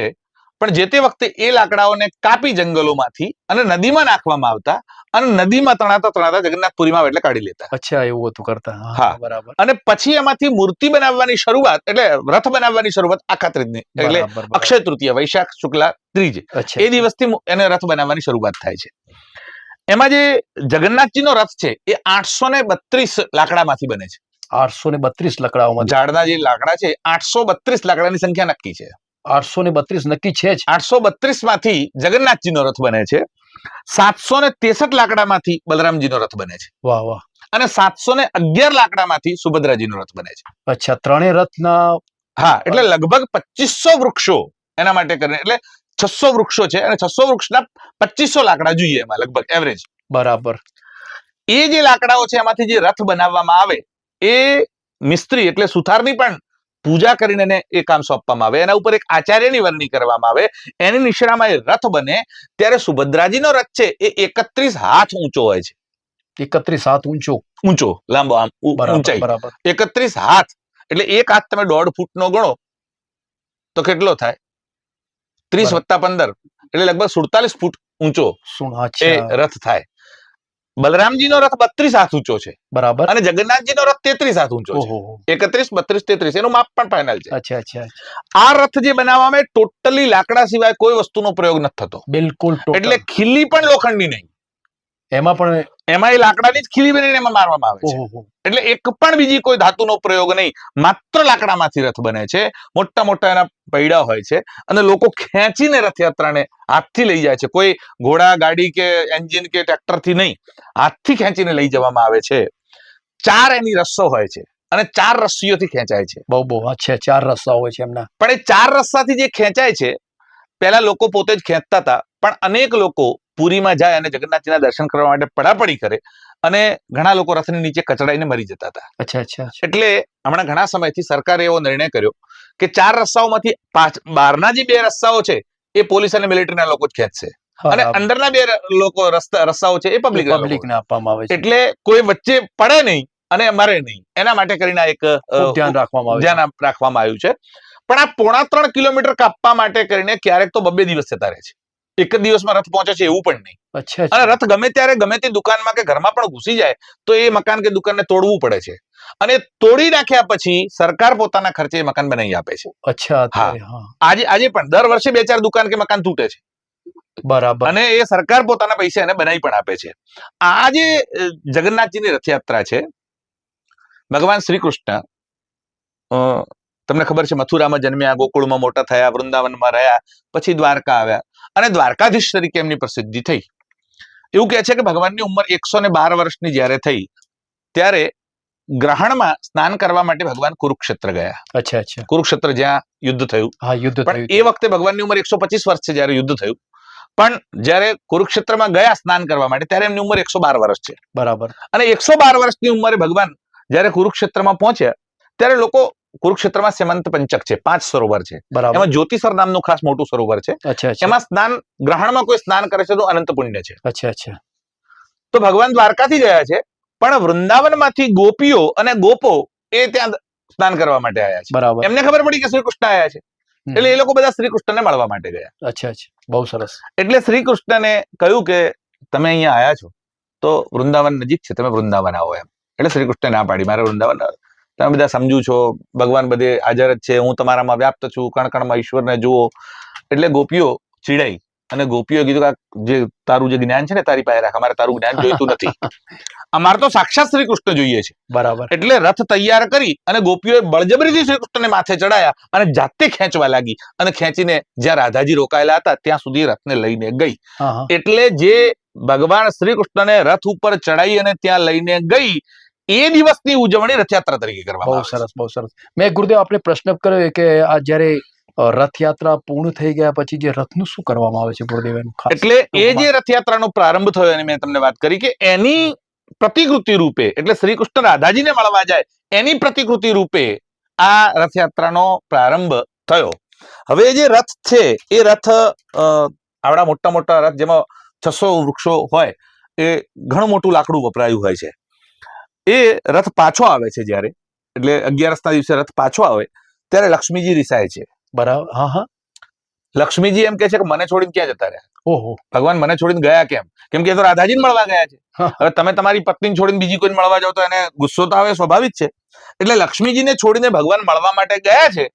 પણ જે તે વખતે એ લાકડાઓને કાપી જંગલોમાંથી અને નદીમાં નાખવામાં આવતા અને નદીમાં તણાતા તણાતા જગન્નાથપુરીમાં એટલે કાઢી લેતા. અચ્છા, એવું હતું કરતા. હા. બરાબર. અને પછી એમાંથી મૂર્તિ બનાવવાની શરૂઆત એટલે રથ બનાવવાની શરૂઆત આખા ત્રીજની એટલે બરાબર, બરાબર. અક્ષય તૃતીય વૈશાખ શુક્લા ત્રીજ અચ્છા, એ દિવસથી એને રથ બનાવવાની શરૂઆત થાય છે. એમાં જે જગન્નાથજીનો રથ છે એ 832 લાકડામાંથી બને છે. 832 લકડાઓમાં ઝાડના જે લાકડા છે 832 લાકડાની સંખ્યા નક્કી છે. 832 નક્કી છે જ. 832 માંથી જગન્નાથજીનો રથ બને છે. 763 લાકડામાંથી બલરામજીનો રથ બને છે વાહ વાહ. અને 711 લાકડામાંથી સુભદ્રાજીનો રથ બને છે. અચ્છા, ત્રણેય રથના. હા, એટલે લગભગ 2500 વૃક્ષો એના માટે કરીને એટલે 600 વૃક્ષો છે અને 600 વૃક્ષના 2500 લાકડા જોઈએ એમાં લગભગ એવરેજ. બરાબર. એ જે લાકડાઓ છે એમાંથી જે રથ બનાવવામાં આવે એ મિસ્ત્રી એટલે સુથારની પણ પૂજા કરીને એને એ કામ સોંપવામાં આવે. એના ઉપર એક આચાર્યની વરણી કરવામાં આવે. એની નિશાળમાં એ રથ બને ત્યારે સુભદ્રાજીનો રથ છે એ 31 હાથ ઊંચો હોય છે. 31 હાથ ઊંચો લાંબો આમ ઊંચાઈ. બરાબર. 31 હાથ એટલે એક હાથ તમે 1.5 ફૂટનો ગણો તો કેટલો થાય? 30 વત્તા 15 એટલે લગભગ 47 ફૂટ ઊંચો એ રથ થાય. બલરામજીનો રથ 32 હાથ ઊંચો છે. બરાબર. અને જગન્નાથજીનો રથ 33 હાથ ઊંચો છે. 31, 32, 33 એનું માપ પણ ફાઇનલ છે. અચ્છા અચ્છા. આ રથ જે બનાવવામાં આવે ટોટલી લાકડા સિવાય કોઈ વસ્તુનો પ્રયોગ નથી થતો. બિલકુલ. એટલે ખીલી પણ લોખંડની નહીં. એમાં પણ એમાં એ લાકડાની જ ખીલી બનીને એમાં મારવામાં આવે છે. એટલે એક પણ બીજી કોઈ ધાતુનો પ્રયોગ નહીં, માત્ર લાકડામાંથી રથ બને છે. મોટા મોટા એના પૈડા હોય છે અને લોકો ખેંચીને રથયાત્રાને હાથથી લઈ જાય છે. કોઈ ઘોડા ગાડી કે એન્જિન કે ટ્રેક્ટરથી નહીં, હાથથી ખેંચીને લઈ જવામાં આવે છે. 4 એની રસ્સો હોય છે અને 4 રસ્સીઓથી ખેંચાય છે. બહુ અચ્છા. 4 રસ્સા હોય છે એમના. પણ એ 4 રસ્સાથી જે ખેંચાય છે પહેલા લોકો પોતે જ ખેંચતા હતા, પણ અનેક લોકો પુરીમાં જાય અને જગન્નાથજીના દર્શન કરવા માટે પડાપડી કરે અને ઘણા લોકો રથની નીચે કચડાઈને મરી જતા હતા. અચ્છા અચ્છા. એટલે હમણાં ઘણા સમયથી સરકારે એવો નિર્ણય કર્યો કે 4 રસ્તાઓમાંથી બહારના જે 2 રસ્તાઓ છે એ પોલીસ અને મિલિટરીના લોકો જ ખેંચશે અને અંદરના 2 લોકો રસ્તાઓ છે એ પબ્લિકને આપવામાં આવે છે. એટલે કોઈ વચ્ચે પડે નહીં અને મરે નહીં એના માટે કરીને એક ધ્યાન રાખવામાં આવ્યું છે. પણ આ 3.5 કિલોમીટર કાપવા માટે કરીને ક્યારેક તો 2 દિવસ જતા રહે છે. એક જ દિવસમાં રથ પહોંચે છે એવું પણ નહીં. અચ્છા. અને રથ ગમે ત્યારે ગમે તે દુકાનમાં કે ઘરમાં પણ ઘૂસી જાય તો એ મકાન કે દુકાનને તોડવું પડે છે અને તોડી નાખ્યા પછી સરકાર પોતાના ખર્ચે એ મકાન બનાવી આપે છે. અચ્છા. હા, આજે પણ દર વર્ષે 2-4 દુકાન કે મકાન તૂટે છે. બરાબર. અને એ સરકાર પોતાના પૈસા એને બનાવી પણ આપે છે. આ જે જગન્નાથજીની રથયાત્રા છે, ભગવાન શ્રી કૃષ્ણ તમને ખબર છે મથુરામાં જન્મ્યા, ગોકુળમાં મોટા થયા, વૃંદાવનમાં રહ્યા, પછી દ્વારકા આવ્યા અને દ્વારકાધીશ તરીકે એમની પ્રસિદ્ધિ થઈ. એવું કહે છે કે ભગવાનની ઉંમર 112 વર્ષની જ્યારે થઈ ત્યારે ગ્રહણમાં સ્નાન કરવા માટે ભગવાન કુરુક્ષેત્ર ગયા. અચ્છા અચ્છા. કુરુક્ષેત્ર જ્યાં યુદ્ધ થયું. હા, યુદ્ધ થયું. એ વખતે ભગવાનની ઉંમર 125 વર્ષ છે જ્યારે યુદ્ધ થયું. પણ જ્યારે કુરુક્ષેત્રમાં ગયા સ્નાન કરવા માટે ત્યારે એમની ઉંમર 112 વર્ષ છે. બરાબર. અને 112 વર્ષની ઉંમરે ભગવાન જ્યારે કુરુક્ષેત્રમાં પહોંચ્યા ત્યારે લોકો કુરુક્ષેત્રમાં સેમંત પંચક છે, 5 સરોવર છે. એમાં જ્યોતિસર નામનું ખાસ મોટું સરોવર છે. એમાં સ્નાન ગ્રહણમાં કોઈ સ્નાન કરે છે તો અનંત પુણ્ય છે. અચ્છા અચ્છા. તો ભગવાન દ્વારકાથી ગયા છે પણ વૃંદાવનમાંથી ગોપીઓ અને ગોપો એ ત્યાં સ્નાન કરવા માટે આવ્યા છે. બરાબર. એમને ખબર પડી કે શ્રી કૃષ્ણ આવ્યા છે એટલે એ લોકો બધા શ્રી કૃષ્ણને મળવા માટે ગયા. અચ્છા અચ્છા. બહુ સરસ. એટલે શ્રી કૃષ્ણને કહ્યું કે તમે અહીંયા આવ્યા છો તો વૃંદાવન નજીક છે, તમે વૃંદાવન આવો એમ. એટલે શ્રી કૃષ્ણે ના પાડી, મારે વૃંદાવન તમે બધા સમજુ છો, ભગવાન બધે હાજર જ છે, હું તમારામાં વ્યાપ્ત છું, કણ કણમાં ઈશ્વરને જુઓ. એટલે ગોપીઓ ચીડાઈ અને ગોપીઓ કીધું કે જે તારું જે જ્ઞાન છે ને તારી પાસે રાખ, અમારે તારું જ્ઞાન જોઈતું નથી, અમારે તો સાક્ષાત શ્રી કૃષ્ણ જોઈએ છે. બરાબર. એટલે રથ તૈયાર કરી અને ગોપીઓએ બળજબરીથી શ્રી કૃષ્ણને માથે ચડાયા અને જાતે ખેંચવા લાગી અને ખેંચીને જ્યાં રાધાજી રોકાયેલા હતા ત્યાં સુધી રથને લઈને ગઈ. એટલે જે ભગવાન શ્રી કૃષ્ણને રથ ઉપર ચડાઈ અને ત્યાં લઈને ગઈ એ દિવસની ઉજવણી રથયાત્રા તરીકે કરવામાં આવે છે. બહુ સરસ, બહુ સરસ. મેં ગુરુદેવ આપણે પ્રશ્ન કર્યો કે આ જ્યારે રથયાત્રા પૂર્ણ થઈ ગયા પછી જે રથનું શું કરવામાં આવે છે ગુરુદેવ? એટલે એ જે રથયાત્રાનો પ્રારંભ થયો એની મેં તમને વાત કરી કે એની પ્રતિકૃતિ રૂપે એટલે શ્રી કૃષ્ણ રાધાજીને મળવા જાય એની પ્રતિકૃતિ રૂપે આ રથયાત્રાનો પ્રારંભ થયો. હવે જે રથ છે એ રથ આવડા મોટા મોટા રથ જેમાં 600 વૃક્ષો હોય એ ઘણું મોટું લાકડું વપરાયું હોય છે. એ રથ પાછો આવે છે જ્યારે એટલે 11ના દિવસે રથ પાછો આવે ત્યારે લક્ષ્મીજી રિસાય છે. બરાબર. હા હા. લક્ષ્મીજી એમ કે છે કે મને છોડીને ક્યાં જતા રહ્યા? ઓહો. ભગવાન મને છોડીને ગયા કેમ? કેમ કે એ તો રાધાજીને મળવા ગયા છે. હા. હવે તમે તમારી પત્નીને છોડીને બીજી કોઈને મળવા જાઓ તો એને ગુસ્સો તો આવે, સ્વાભાવિક છે. એટલે લક્ષ્મીજીને છોડીને ભગવાન મળવા માટે ગયા છે.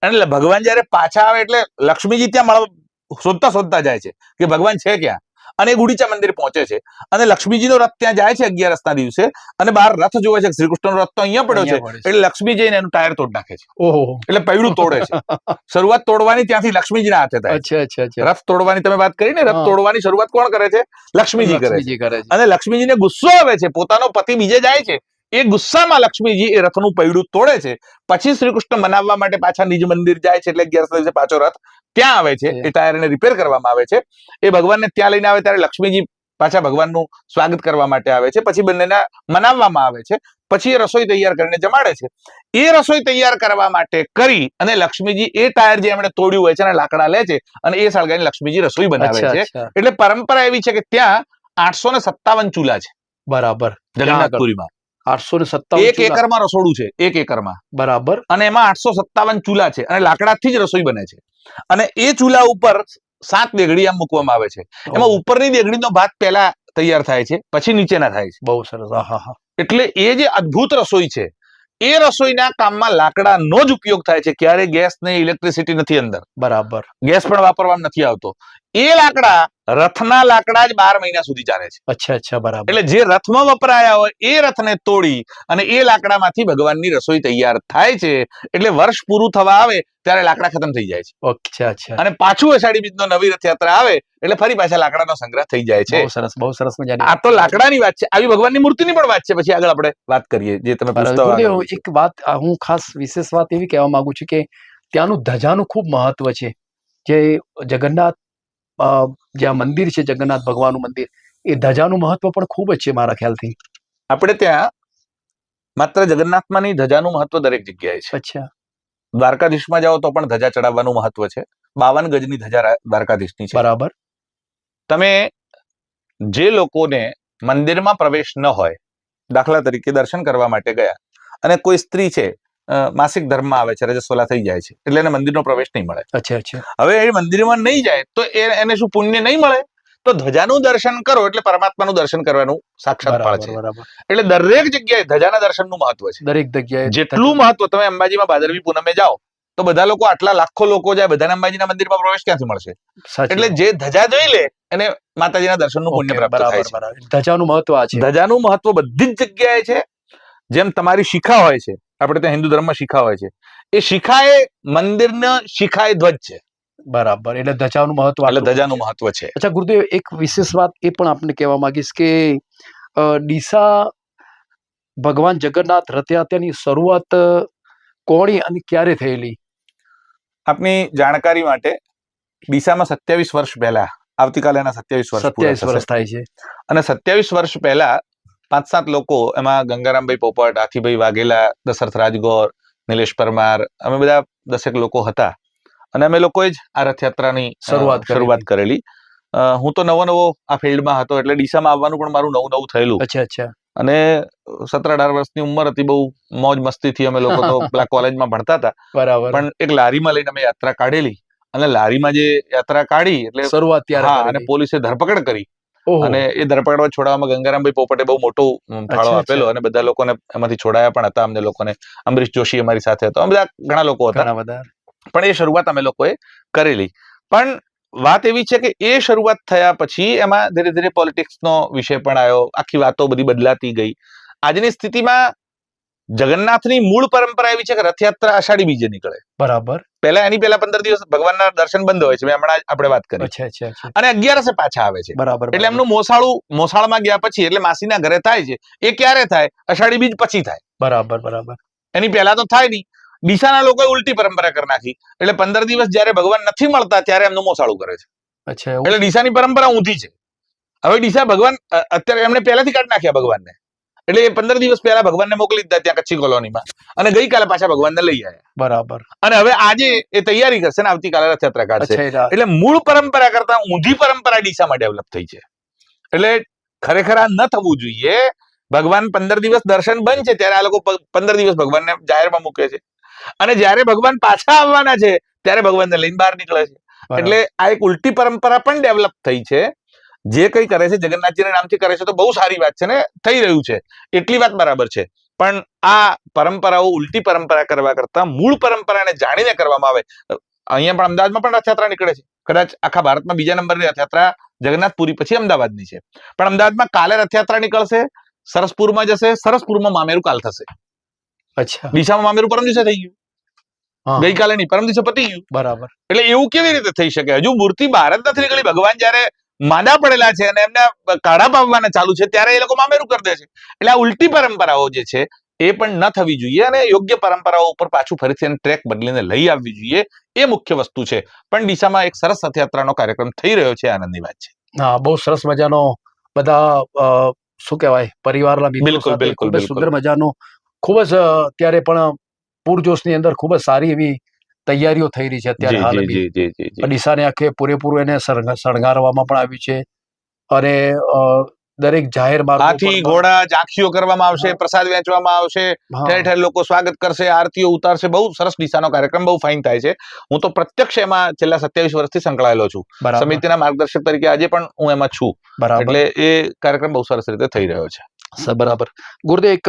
અને ભગવાન જયારે પાછા આવે એટલે લક્ષ્મીજી ત્યાં મળવા શોધતા શોધતા જાય છે કે ભગવાન છે ક્યાં, અને એ ગુડીચા મંદિર પહોંચે છે. અને લક્ષ્મીજીનો રથ ત્યાં જાય છે 11 દિવસે, અને બહાર રથ જોવે છે, શ્રી કૃષ્ણનો રથ તો અહીંયા પડ્યો છે. એટલે લક્ષ્મી જઈને એનું ટાયર તોડ નાખે છે. ઓહો. એટલે પૈડું તોડે છે. શરૂઆત તોડવાની ત્યાંથી લક્ષ્મીજીના હાથે થાય છે. અચ્છા અચ્છા અચ્છા. રથ તોડવાની તમે વાત કરી ને, રથ હા. તોડવાની શરૂઆત કોણ કરે છે? લક્ષ્મીજી કરે છે. લક્ષ્મીજી કરે છે. અને લક્ષ્મીજીને ગુસ્સો આવે છે, પોતાનો પતિ બીજે જાય છે. એ ગુસ્સામાં લક્ષ્મીજી એ રથનું પૈડું તોડે છે. પછી શ્રી કૃષ્ણ મનાવવા માટે પાછા નિજ મંદિર જાય છે. એટલે 11 દિવસે પાછો રથ ત્યાં આવે છે. એ ટાયરને રિપેર કરવામાં આવે છે. એ ભગવાનને ત્યાં લઈને આવે ત્યારે લક્ષ્મીજી પાછા ભગવાનનું સ્વાગત કરવા માટે આવે છે. પછી બંનેને મનાવવામાં આવે છે. પછી એ રસોઈ તૈયાર કરીને જમાડે છે. એ રસોઈ તૈયાર કરવા માટે કરી અને લક્ષ્મીજી એ ટાયર જે એમણે તોડ્યું હોય છે અને લાકડા લે છે અને એ સળગાઈને લક્ષ્મીજી રસોઈ બનાવે અચ્છા છે. અચ્છા. એટલે પરંપરા એવી છે કે ત્યાં 857 ચૂલા છે બરાબર. જગન્નાથપુરીમાં. 857 એક એકરમાં રસોડું છે, એક એકરમાં. બરાબર. અને એમાં 857 ચૂલા છે અને લાકડાથી જ રસોઈ બને છે. અને એ ચૂલા ઉપર 7 દેગડી આમ મૂકવામાં આવે છે. એમાં ઉપરની દેગડીનો ભાત પહેલા તૈયાર થાય છે, પછી નીચેના થાય છે. બહુ સરસ. હા હા. એટલે એ જે અદ્ભુત રસોઈ છે, એ રસોઈના કામમાં લાકડાનો જ ઉપયોગ થાય છે. ક્યારે ગેસ ને ઇલેક્ટ્રિસિટી નથી અંદર. બરાબર. ગેસ પણ વાપરવામાં નથી આવતો. એ લાકડા રથના લાકડા જ 12 મહિના સુધી ચાલે છે. અચ્છા અચ્છા. બરાબર. એટલે જે રથમાં વપરાયા હોય એ રથને તોડી અને એ લાકડામાંથી ભગવાનની રસોઈ તૈયાર થાય છે. એટલે વર્ષ પૂરું થવા આવે ત્યારે લાકડા ખતમ થઈ જાય છે. અચ્છા અચ્છા. અને પાછું અષાઢી બીજનો નવી રથયાત્રા આવે એટલે ફરી પાછા લાકડાનો સંગ્રહ થઈ જાય છે. બહુ સરસ. બહુ સરસ મજાની. આ તો લાકડાની વાત છે. આવી ભગવાનની મૂર્તિની પણ વાત છે. પછી આગળ આપણે વાત કરીએ જે તમે પૂછતા ગુરુદેવ, હતા. એક વાત હું ખાસ વિશેષ વાત એવી કહેવા માંગુ છું કે ત્યાંનું ધજાનું ખૂબ મહત્વ છે. જે જગન્નાથ જ્યાં મંદિર છે, જગન્નાથ ભગવાનનું મંદિર, એ ધજાનું મહત્વ પણ ખૂબ જ છે મારા ખ્યાલથી. આપણે ત્યાં માત્ર જગન્નાથમાં નહીં, ધજાનું મહત્વ દરેક જગ્યાએ છે. અચ્છા. દ્વારકાધીશમાં જાઓ તો પણ ધજા ચડાવવાનું મહત્વ છે. 52 ગજની ધજા દ્વારકાધીશની છે. બરાબર. તમે જે લોકોને મંદિરમાં પ્રવેશ ન હોય, દાખલા તરીકે દર્શન કરવા માટે ગયા અને કોઈ સ્ત્રી છે માસિક ધર્મમાં આવે છે, રજસ્વલા થઈ જાય છે, એટલે એને મંદિરનો પ્રવેશ નહીં મળે. અચ્છા અચ્છા. હવે એ મંદિરમાં નહીં જાય તો એને શું પુણ્ય નહીં મળે? તો ધજાનું દર્શન કરો એટલે પરમાત્માનું દર્શન કરવાનું સાક્ષાત ફળ છે. બરાબર. એટલે દરેક જગ્યાએ ધજાના દર્શનનું મહત્વ છે. દરેક જગ્યાએ જેટલું મહત્વ, તમે અંબાજીમાં ભાદરવી પૂનમે જાઓ તો બધા લોકો, આટલા લાખો લોકો જાય, બધાને અંબાજીના મંદિરમાં પ્રવેશ ક્યાંથી મળશે? એટલે જે ધજા જોઈ લે એને માતાજીના દર્શનનું પુણ્ય પ્રાપ્ત થાય છે. બરાબર. ધજાનું મહત્વ આ છે. ધજાનું મહત્વ બધી જ જગ્યાએ છે. જેમ તમારી શિખા હોય છે, આપણે ત્યાં હિન્દુ ધર્મમાં શિખા હોય છે, એ શિખા એ મંદિરના શિખા એ ધ્વજ છે. બરાબર. એટલે ધજાનું મહત્વ. એટલે ધજાનું મહત્વ છે. અચ્છા ગુરુદેવ, એક વિશેષ વાત એ પણ આપને કહેવા માંગીશ કે ડીસા ભગવાન જગન્નાથ રથયાત્રાની શરૂઆત કોની અને ક્યારે થયેલી? આપની જાણકારી માટે ડીસામાં 27 વર્ષ પહેલા, આવતીકાલે એના 27 વર્ષ થાય છે. અને 27 વર્ષ પહેલા 5-7 લોકો, એમાં ગંગારામભાઈ પોપટ, આથીભાઈ વાઘેલા, દશરથ રાજગોર, નિલેશ પરમાર, અમે બધા 10 લોકો હતા. અને અમે લોકોએ જ આ રથયાત્રાની શરૂઆત કરેલી. હું તો નવો આ ફિલ્ડમાં હતો એટલે ડીસામાં આવવાનું પણ મારું નવું થયેલું. અચ્છા અચ્છા. અને 17-18 વર્ષની ઉંમર હતી. બહુ મોજ મસ્તીથી અમે લોકો તો પેલા કોલેજમાં ભણતા હતા. બરાબર. પણ એક લારીમાં લઈને અમે યાત્રા કાઢેલી અને લારીમાં જે યાત્રા કાઢી એટલે શરૂઆત ત્યારે અને પોલીસે ધરપકડ કરી. ઓહો. અને એ ધરપકડમાં છોડાવવામાં ગંગારામભાઈ પોપટે બહુ મોટો ફાળો આપેલો અને બધા લોકોને એમાંથી છોડાયા પણ હતા. અમને લોકોને અમરીશ જોશી અમારી સાથે હતો. બધા ઘણા લોકો હતા. પણ એ શરૂઆત અમે લોકોએ કરેલી. પણ વાત એવી છે કે એ શરૂઆત થયા પછી એમાં ધીરે ધીરે પોલિટિક્સનો વિષય પણ આવ્યો. આખી વાતો બધી બદલાતી ગઈ. આજની સ્થિતિમાં જગન્નાથની મૂળ પરંપરા એવી છે કે રથયાત્રા અષાઢી બીજે નીકળે. બરાબર. પહેલા 15 દિવસ ભગવાનના દર્શન બંધ હોય છે. હમણાં આપણે વાત કરી. અચ્છા અચ્છા અચ્છા. અને 11 પાછા આવે છે. બરાબર. એટલે એમનું મોસાળમાં ગયા પછી, એટલે માસીના ઘરે થાય છે, એ ક્યારે થાય? અષાઢી બીજ પછી થાય. બરાબર બરાબર. એની પહેલા તો થાય નહીં. ડીસાના લોકોએ ઉલટી પરંપરા કરી નાખી. એટલે 15 દિવસ જયારે ભગવાન નથી મળતા ત્યારે એમનું મોસાળું કરે છે. અચ્છા. એટલે ડીસાની પરંપરા ઊંધી છે. હવે ડીસા ભગવાન અત્યારે એમને પહેલાથી કાઢી નાખ્યા ભગવાનને. એટલે એ 15 દિવસ પહેલા ભગવાનને મોકલી દીધા ત્યાં કચ્છી કોલોનીમાં, અને ગઈકાલે પાછા ભગવાનને લઈ આવ્યા. બરાબર. અને હવે આજે એ તૈયારી કરશે ને આવતીકાલે રથયાત્રા કાઢશે. એટલે મૂળ પરંપરા કરતા ઊંધી પરંપરા ડીસામાં ડેવલપ થઈ છે. એટલે ખરેખર આ ન થવું જોઈએ. ભગવાન 15 દિવસ દર્શન બંધ છે ત્યારે આ લોકો 15 દિવસ ભગવાનને જાહેરમાં મૂકે છે, અને જયારે ભગવાન પાછા આવવાના છે ત્યારે ભગવાનને લઈને બહાર નીકળે છે. એટલે આ એક ઉલટી પરંપરા પણ ડેવલપ થઈ છે. જે કઈ કરે છે જગન્નાથજીના નામથી કરે છે તો બહુ સારી વાત છે ને થઈ રહ્યું છે, એટલી વાત બરાબર છે. પણ આ પરંપરાઓ ઉલટી પરંપરા કરવા કરતા મૂળ પરંપરાને જાણીને કરવામાં આવે. અહીંયા પણ અમદાવાદમાં પણ રથયાત્રા નીકળે છે. કદાચ આખા ભારતમાં બીજા નંબરની રથયાત્રા જગન્નાથપુરી પછી અમદાવાદની છે. પણ અમદાવાદમાં કાલે રથયાત્રા નીકળશે, સરસપુરમાં જશે, સરસપુરમાં મામેરું કાલ થશે. અચ્છા, ડીસામાં મામેરું પરમ દિવસે થઈ ગયું, હા, ગઈકાલે નહીં પરમ દિવસે પતી ગયું. બરાબર. એટલે એવું કેવી રીતે થઈ શકે? હજુ મૂર્તિ બહાર જ નથી નીકળી. ભગવાન જયારે માંદા પડેલા છે અને એમને કાઢા પાવવાના ચાલુ છે ત્યારે એ લોકો મામેરું કરી દે છે. એટલે આ ઉલટી પરંપરાઓ જે છે એ પણ ન થવી જોઈએ અને યોગ્ય પરંપરાઓ ઉપર પાછું ફરીથી ટ્રેક બદલીને લઈ આવવી જોઈએ. એ મુખ્ય વસ્તુ છે. પણ ડીસામાં એક સરસ રથયાત્રાનો કાર્યક્રમ થઈ રહ્યો છે, આનંદની વાત છે. હા, બહુ સરસ મજાનો બધા શું કહેવાય પરિવારના મિત્રો બિલકુલ, સાથે બિલકુલ, ખૂબ જ બિલકુલ. સુંદર મજાનો ખૂબ જ અત્યારે પણ પૂરજોશની અંદર ખૂબ જ સારી એવી તૈયારીઓ થઈ રહી છે અત્યારે જી હાલ જી બી. જી જી જી જી. ડીસાને આખે પૂરેપૂરું એને શણગારવામાં પણ આવ્યું છે અને દરેક જાહેર માર્ગો હાથી પર ઘોડા ઝાંખીઓ કરવામાં આવશે, હા. પ્રસાદ વહેંચવામાં આવશે, હા, ઠેર ઠેર લોકો સ્વાગત કરશે, આરતીઓ ઉતારશે. બહુ સરસ ડીસાનો કાર્યક્રમ બહુ ફાઇન થાય છે. હું તો પ્રત્યક્ષ એમાં છેલ્લા 27 વર્ષથી સંકળાયેલો છું. બરાબર સમિતિના માર્ગદર્શક તરીકે આજે પણ હું એમાં છું. બરાબર એટલે એ કાર્યક્રમ બહુ સરસ રીતે થઈ રહ્યો છે. બરાબર. ગુરુદેવ, એક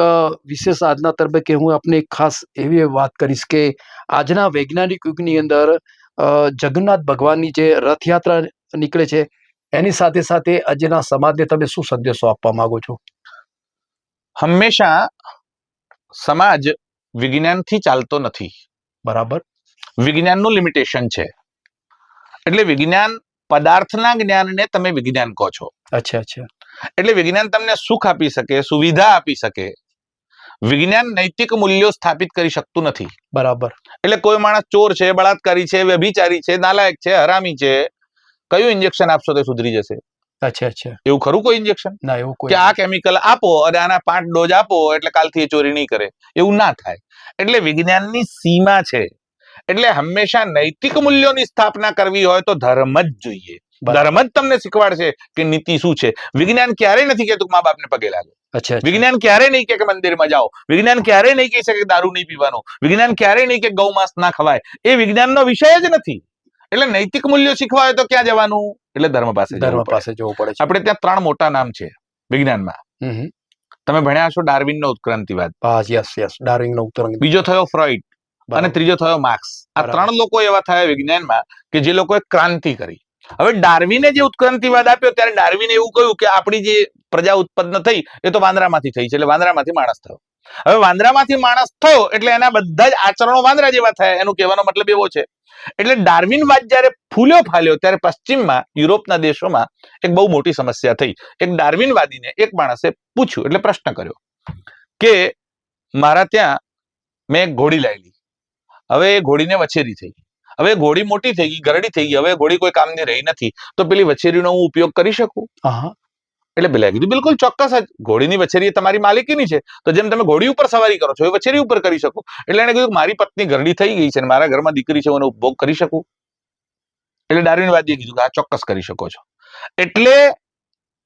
વિશેષ આજના તબક્કે હું આપને એક ખાસ એવી વાત કરીશ કે આજના વૈજ્ઞાનિક યુગની અંદર જગન્નાથ ભગવાનની જે રથયાત્રા નીકળે છે એની સાથે સાથે આજના સમાજને તમે શું સંદેશો આપવા માંગો છો? હંમેશા સમાજ વિજ્ઞાનથી ચાલતો નથી. બરાબર. વિજ્ઞાનનું લિમિટેશન છે. એટલે વિજ્ઞાન પદાર્થના જ્ઞાનને તમે વિજ્ઞાન કહો છો. અચ્છા અચ્છા. એટલે વિજ્ઞાન તમને સુખ આપી શકે, સુવિધા આપી શકે. વિજ્ઞાન નૈતિક મૂલ્યો સ્થાપિત કરી શકતું નથી. બરાબર. એટલે કોઈ માણસ ચોર છે, બળાત્કારી છે, વ્યભિચારી છે, નાલાયક છે, હરામી છે, કયું ઇન્જેક્શન આપશો તે સુધરી જશે? અચ્છા અચ્છા. એવું ખરું કોઈ ઇન્જેક્શન ના, એવું કોઈ કે આ કેમિકલ આપો અને આના 5 ડોઝ આપો એટલે કાલથી એ ચોરી નહીં કરે? એવું ના થાય. એટલે વિજ્ઞાનની સીમા છે. એટલે હંમેશા નૈતિક મૂલ્યોની સ્થાપના કરવી હોય તો ધર્મ જ જોઈએ. ધર્મ જ તમને શીખવાડશે કે નીતિ શું છે. વિજ્ઞાન ક્યારેય નથી કહેતું મા બાપને પગે લાગો. અચ્છા. વિજ્ઞાન ક્યારેય નહીં કે મંદિરમાં જાઓ. વિજ્ઞાન ક્યારેય નહીં કહી શકે દારૂ નહીં પીવાનો. વિજ્ઞાન ક્યારેય નહીં કે ગૌ માંસ ના ખવાય. એ વિજ્ઞાનનો વિષય જ નથી. એટલે નૈતિક મૂલ્યો શીખવા હોય તો ક્યાં જવાનું? એટલે ધર્મ પાસે જવું પડે છે. આપણે ત્યાં 3 મોટા નામ છે વિજ્ઞાનમાં. તમે ભણ્યા છો ડાર્વિનનો ઉત્ક્રાંતિવાદ. યસ, ડાર્વિનનો ઉત્ક્રાંતિવાદ. બીજો થયો ફ્રોઈડ અને ત્રીજો થયો માર્ક્સ. આ 3 લોકો એવા થયા વિજ્ઞાનમાં કે જે લોકોએ ક્રાંતિ કરી. હવે ડાર્વિને જે ઉત્ક્રાંતિવાદ આપ્યો ત્યારે ડાર્વિને એવું કહ્યું કે આપણી જે પ્રજા ઉત્પન્ન થઈ એ તો વાંદરામાંથી થઈ છે, એટલે વાંદરામાંથી માણસ થયો. હવે વાંદરામાંથી માણસ થયો એટલે એના બધા જ આચરણો વાંદરા જેવા થયા. એનું કહેવાનો મતલબ એવો છે. એટલે ડાર્વિનવાદ જ્યારે ફૂલ્યો ફાલ્યો ત્યારે પશ્ચિમમાં યુરોપના દેશોમાં એક બહુ મોટી સમસ્યા થઈ. એક ડાર્વિનવાદીને એક માણસે પૂછ્યું, એટલે પ્રશ્ન કર્યો કે મારા ત્યાં મેં એક ઘોડી લાવેલી, હવે એ ઘોડીને વછેરી થઈ, હવે ઘોડી મોટી થઈ ગઈ, ગરડી થઈ ગઈ, હવે ઘોડી કોઈ કામની રહી નથી, તો પેલી વછેરીનો હું ઉપયોગ કરી શકું? એટલે પેલા કીધું બિલકુલ ચોક્કસ જ. ઘોડીની વછેરી તમારી માલિકીની છે, તો જેમ તમે ઘોડી ઉપર સવારી કરો છો એ વછેરી ઉપર કરી શકો. એટલે એને કીધું મારી પત્ની ગરડી થઈ ગઈ છે અને મારા ઘરમાં દીકરી છે, હું એનો ઉપભોગ કરી શકું? એટલે ડાર્વિનવાદીએ કીધું કે આ ચોક્કસ કરી શકો છો. એટલે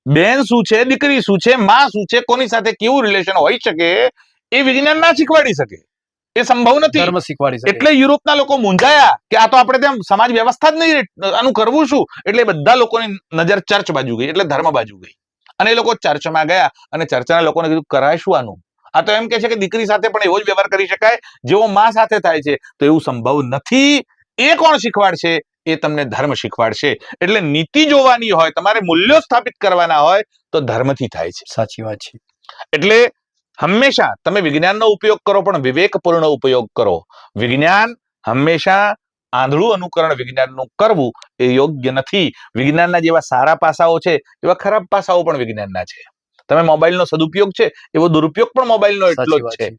બેન શું છે, દીકરી શું છે, માં શું છે, કોની સાથે કેવું રિલેશન હોઈ શકે એ વિજ્ઞાન ના શીખવાડી શકે. એ સંભવ નથી. ધર્મ શીખવાડી શકે. એટલે યુરોપના લોકો મૂંઝાયા કે આ તો આપણે ત્યાં સમાજ વ્યવસ્થા જ નહીં, આનું કરવું શું? એટલે બધા લોકોની નજર ચર્ચ બાજુ ગઈ, એટલે ધર્મ બાજુ ગઈ. અને એ લોકો ચર્ચમાં ગયા અને ચર્ચના લોકોને કીધું કરાય શું આનું? આ તો એમ કે છે કે દીકરી સાથે પણ એવો જ વ્યવહાર કરી શકાય જેવો માં સાથે થાય છે. તો એવું સંભવ નથી. એ કોણ શીખવાડશે? એ તમને ધર્મ શીખવાડશે. એટલે નીતિ જોવાની હોય, તમારે મૂલ્યો સ્થાપિત કરવાના હોય તો ધર્મથી થાય છે. સાચી વાત છે. એટલે હંમેશા તમે વિજ્ઞાનનો ઉપયોગ કરો પણ વિવેકપૂર્ણ ઉપયોગ કરો. વિજ્ઞાન હંમેશા આંધળું અનુકરણ વિજ્ઞાનનું કરવું એ યોગ્ય નથી. વિજ્ઞાનના જેવા સારા પાસાઓ છે એવા ખરાબ પાસાઓ પણ વિજ્ઞાનના છે. તમે મોબાઈલનો સદુપયોગ છે એવો દુરુપયોગ પણ મોબાઈલનો એટલો જ છે.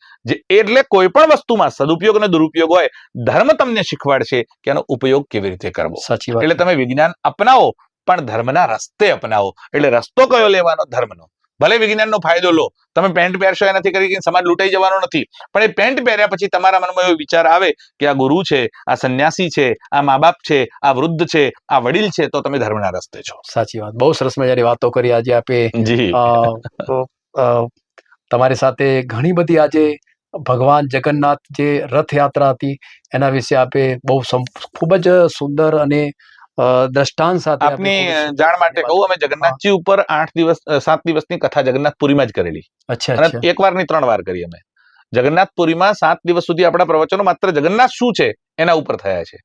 એટલે કોઈ પણ વસ્તુમાં સદુપયોગ અને દુરુપયોગ હોય. ધર્મ તમને શીખવાડશે કે એનો ઉપયોગ કેવી રીતે કરવો. સાચી વાત. એટલે તમે વિજ્ઞાન અપનાવો પણ ધર્મના રસ્તે અપનાવો. એટલે રસ્તો કયો લેવાનો? ધર્મનો. ભલે વિજ્ઞાનનો ફાયદો લો. તમે પેન્ટ પહેરશો એનાથી કરી સમાજ લૂંટાઈ જવાનો નથી, પણ એ પેન્ટ પહેર્યા પછી તમારા મનમાં એવો વિચાર આવે કે આ ગુરુ છે, આ સંન્યાસી છે, આ મા બાપ છે, આ વૃદ્ધ છે, આ વડીલ છે, તો તમે ધર્મના રસ્તે છો. સાચી વાત. બહુ સરસ મજાની વાતો કરી આજે આપે. જી. તમારી સાથે ઘણી બધી આજે ભગવાન જગન્નાથ જે રથયાત્રા હતી એના વિશે આપે બહુ ખૂબ જ સુંદર અને દ્રષ્ટાંત સાથે આપણે આપની ખૂબ સુંદર જાણ માટે વાતો- કહું, અમે જગન્નાથજી ઉપર 7 દિવસની કથા જગન્નાથપુરીમાં જ કરેલી, અચ્છા અને અચ્છા 1 વાર ની 3 વાર કરી અમે. જગન્નાથપુરીમાં 7 દિવસ સુધી આપણા પ્રવચનો માત્ર જગન્નાથ શું છે એના ઉપર થયા છે,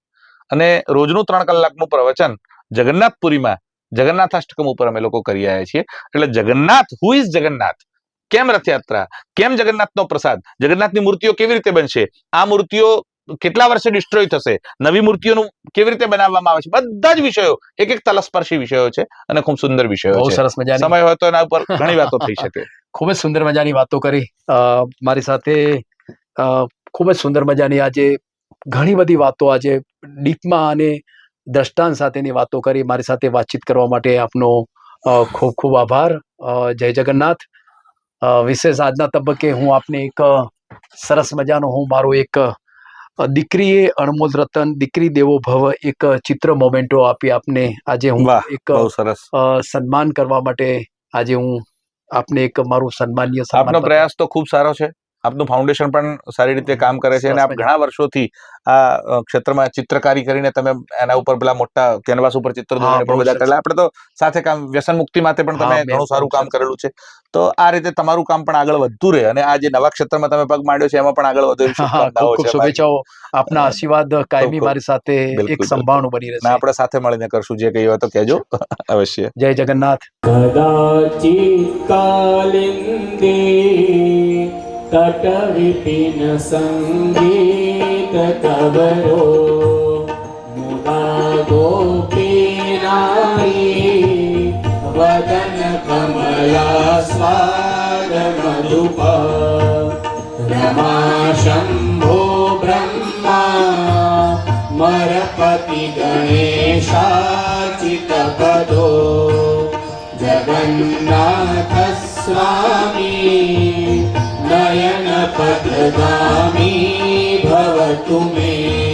અને રોજનું 3 કલાકનું પ્રવચન જગન્નાથપુરીમાં જગન્નાથાષ્ટકમ ઉપર અમે લોકો કરી આવ્યા છીએ. એટલે જગન્નાથ, હુ ઇઝ જગન્નાથ, કેમ રથયાત્રા, કેમ જગન્નાથનો પ્રસાદ, જગન્નાથની મૂર્તિઓ કેવી રીતે બનશે, આ મૂર્તિઓ કેટલા વર્ષે ડિસ્ટ્રોય થશે, નવી મૂર્તિઓનું કેવી રીતે બનાવવામાં આવે છે, બધા જ વિષયો એક તલસ્પર્શી વિષયો છે અને ખૂબ સુંદર વિષયો બહુ છે. સરસ મજાની સમય હોય તો એના ઉપર ઘણી વાતો થઈ શકે. ખૂબ જ સુંદર મજાની વાતો કરી. મારી સાથે ખૂબ જ સુંદર મજાની આજે ઘણી બધી વાતો આજે ડીપમાં અને દ્રષ્ટાંત સાથેની વાતો કરી. મારી સાથે વાતચીત કરવા માટે આપનો ખૂબ ખૂબ આભાર. જય જગન્નાથ. વિશેષ આજના તબક્કે હું આપને એક સરસ મજાનો મારો એક દીકરીએ અણમોલ રતન, દીકરી દેવો ભવ એક ચિત્ર મોમેન્ટો આપી આપને. આજે હું વાહ, એક બહુ સરસ. સન્માન કરવા માટે આજે હું આપને એક મારું સન્માનીય આપનો સન્માન પ્રયાસ તો ખૂબ સારો છે, આપનું ફાઉન્ડેશન પણ સારી રીતે કામ કરે છે, અને આપ ઘણા વર્ષોથી આ ક્ષેત્રમાં ચિત્રકારી કરીને તમે એના ઉપર પેલા મોટા કેનવાસ ઉપર ચિત્ર દોરીને પણ બધા કરેલા. આપણે તો સાથે કામ વ્યસન મુક્તિ માટે પણ તમે ઘણું સારું કામ કરેલું છે. તો આ રીતે તમારું કામ પણ આગળ વધતું રહે, અને આ જે નવા ક્ષેત્રમાં તમે પગ માંડ્યો છે એમાં પણ આગળ વધો એવી શુભકામનાઓ ખૂબ છે. શુભેચ્છાઓ. આપના આશીર્વાદ કાયમી ખૂબ. મારી સાથે બિલકુલ, એક સંભાવનું બની ના, રહેશે. આપણે સાથે મળીને કરશું, જે કઈ હોય તો કહેજો અવશ્ય. જય જગન્નાથ. कदाचित् कालिन्दे तटविपिन सङ्गीतकवरो मुदा गोपीनारी वदन कमला स्वाद मधुप रमा शम्भो ब्रह्मा मरपति गणेशाचितपदो जगन्नाथ स्वामी नयन पथगामी भवतु मे।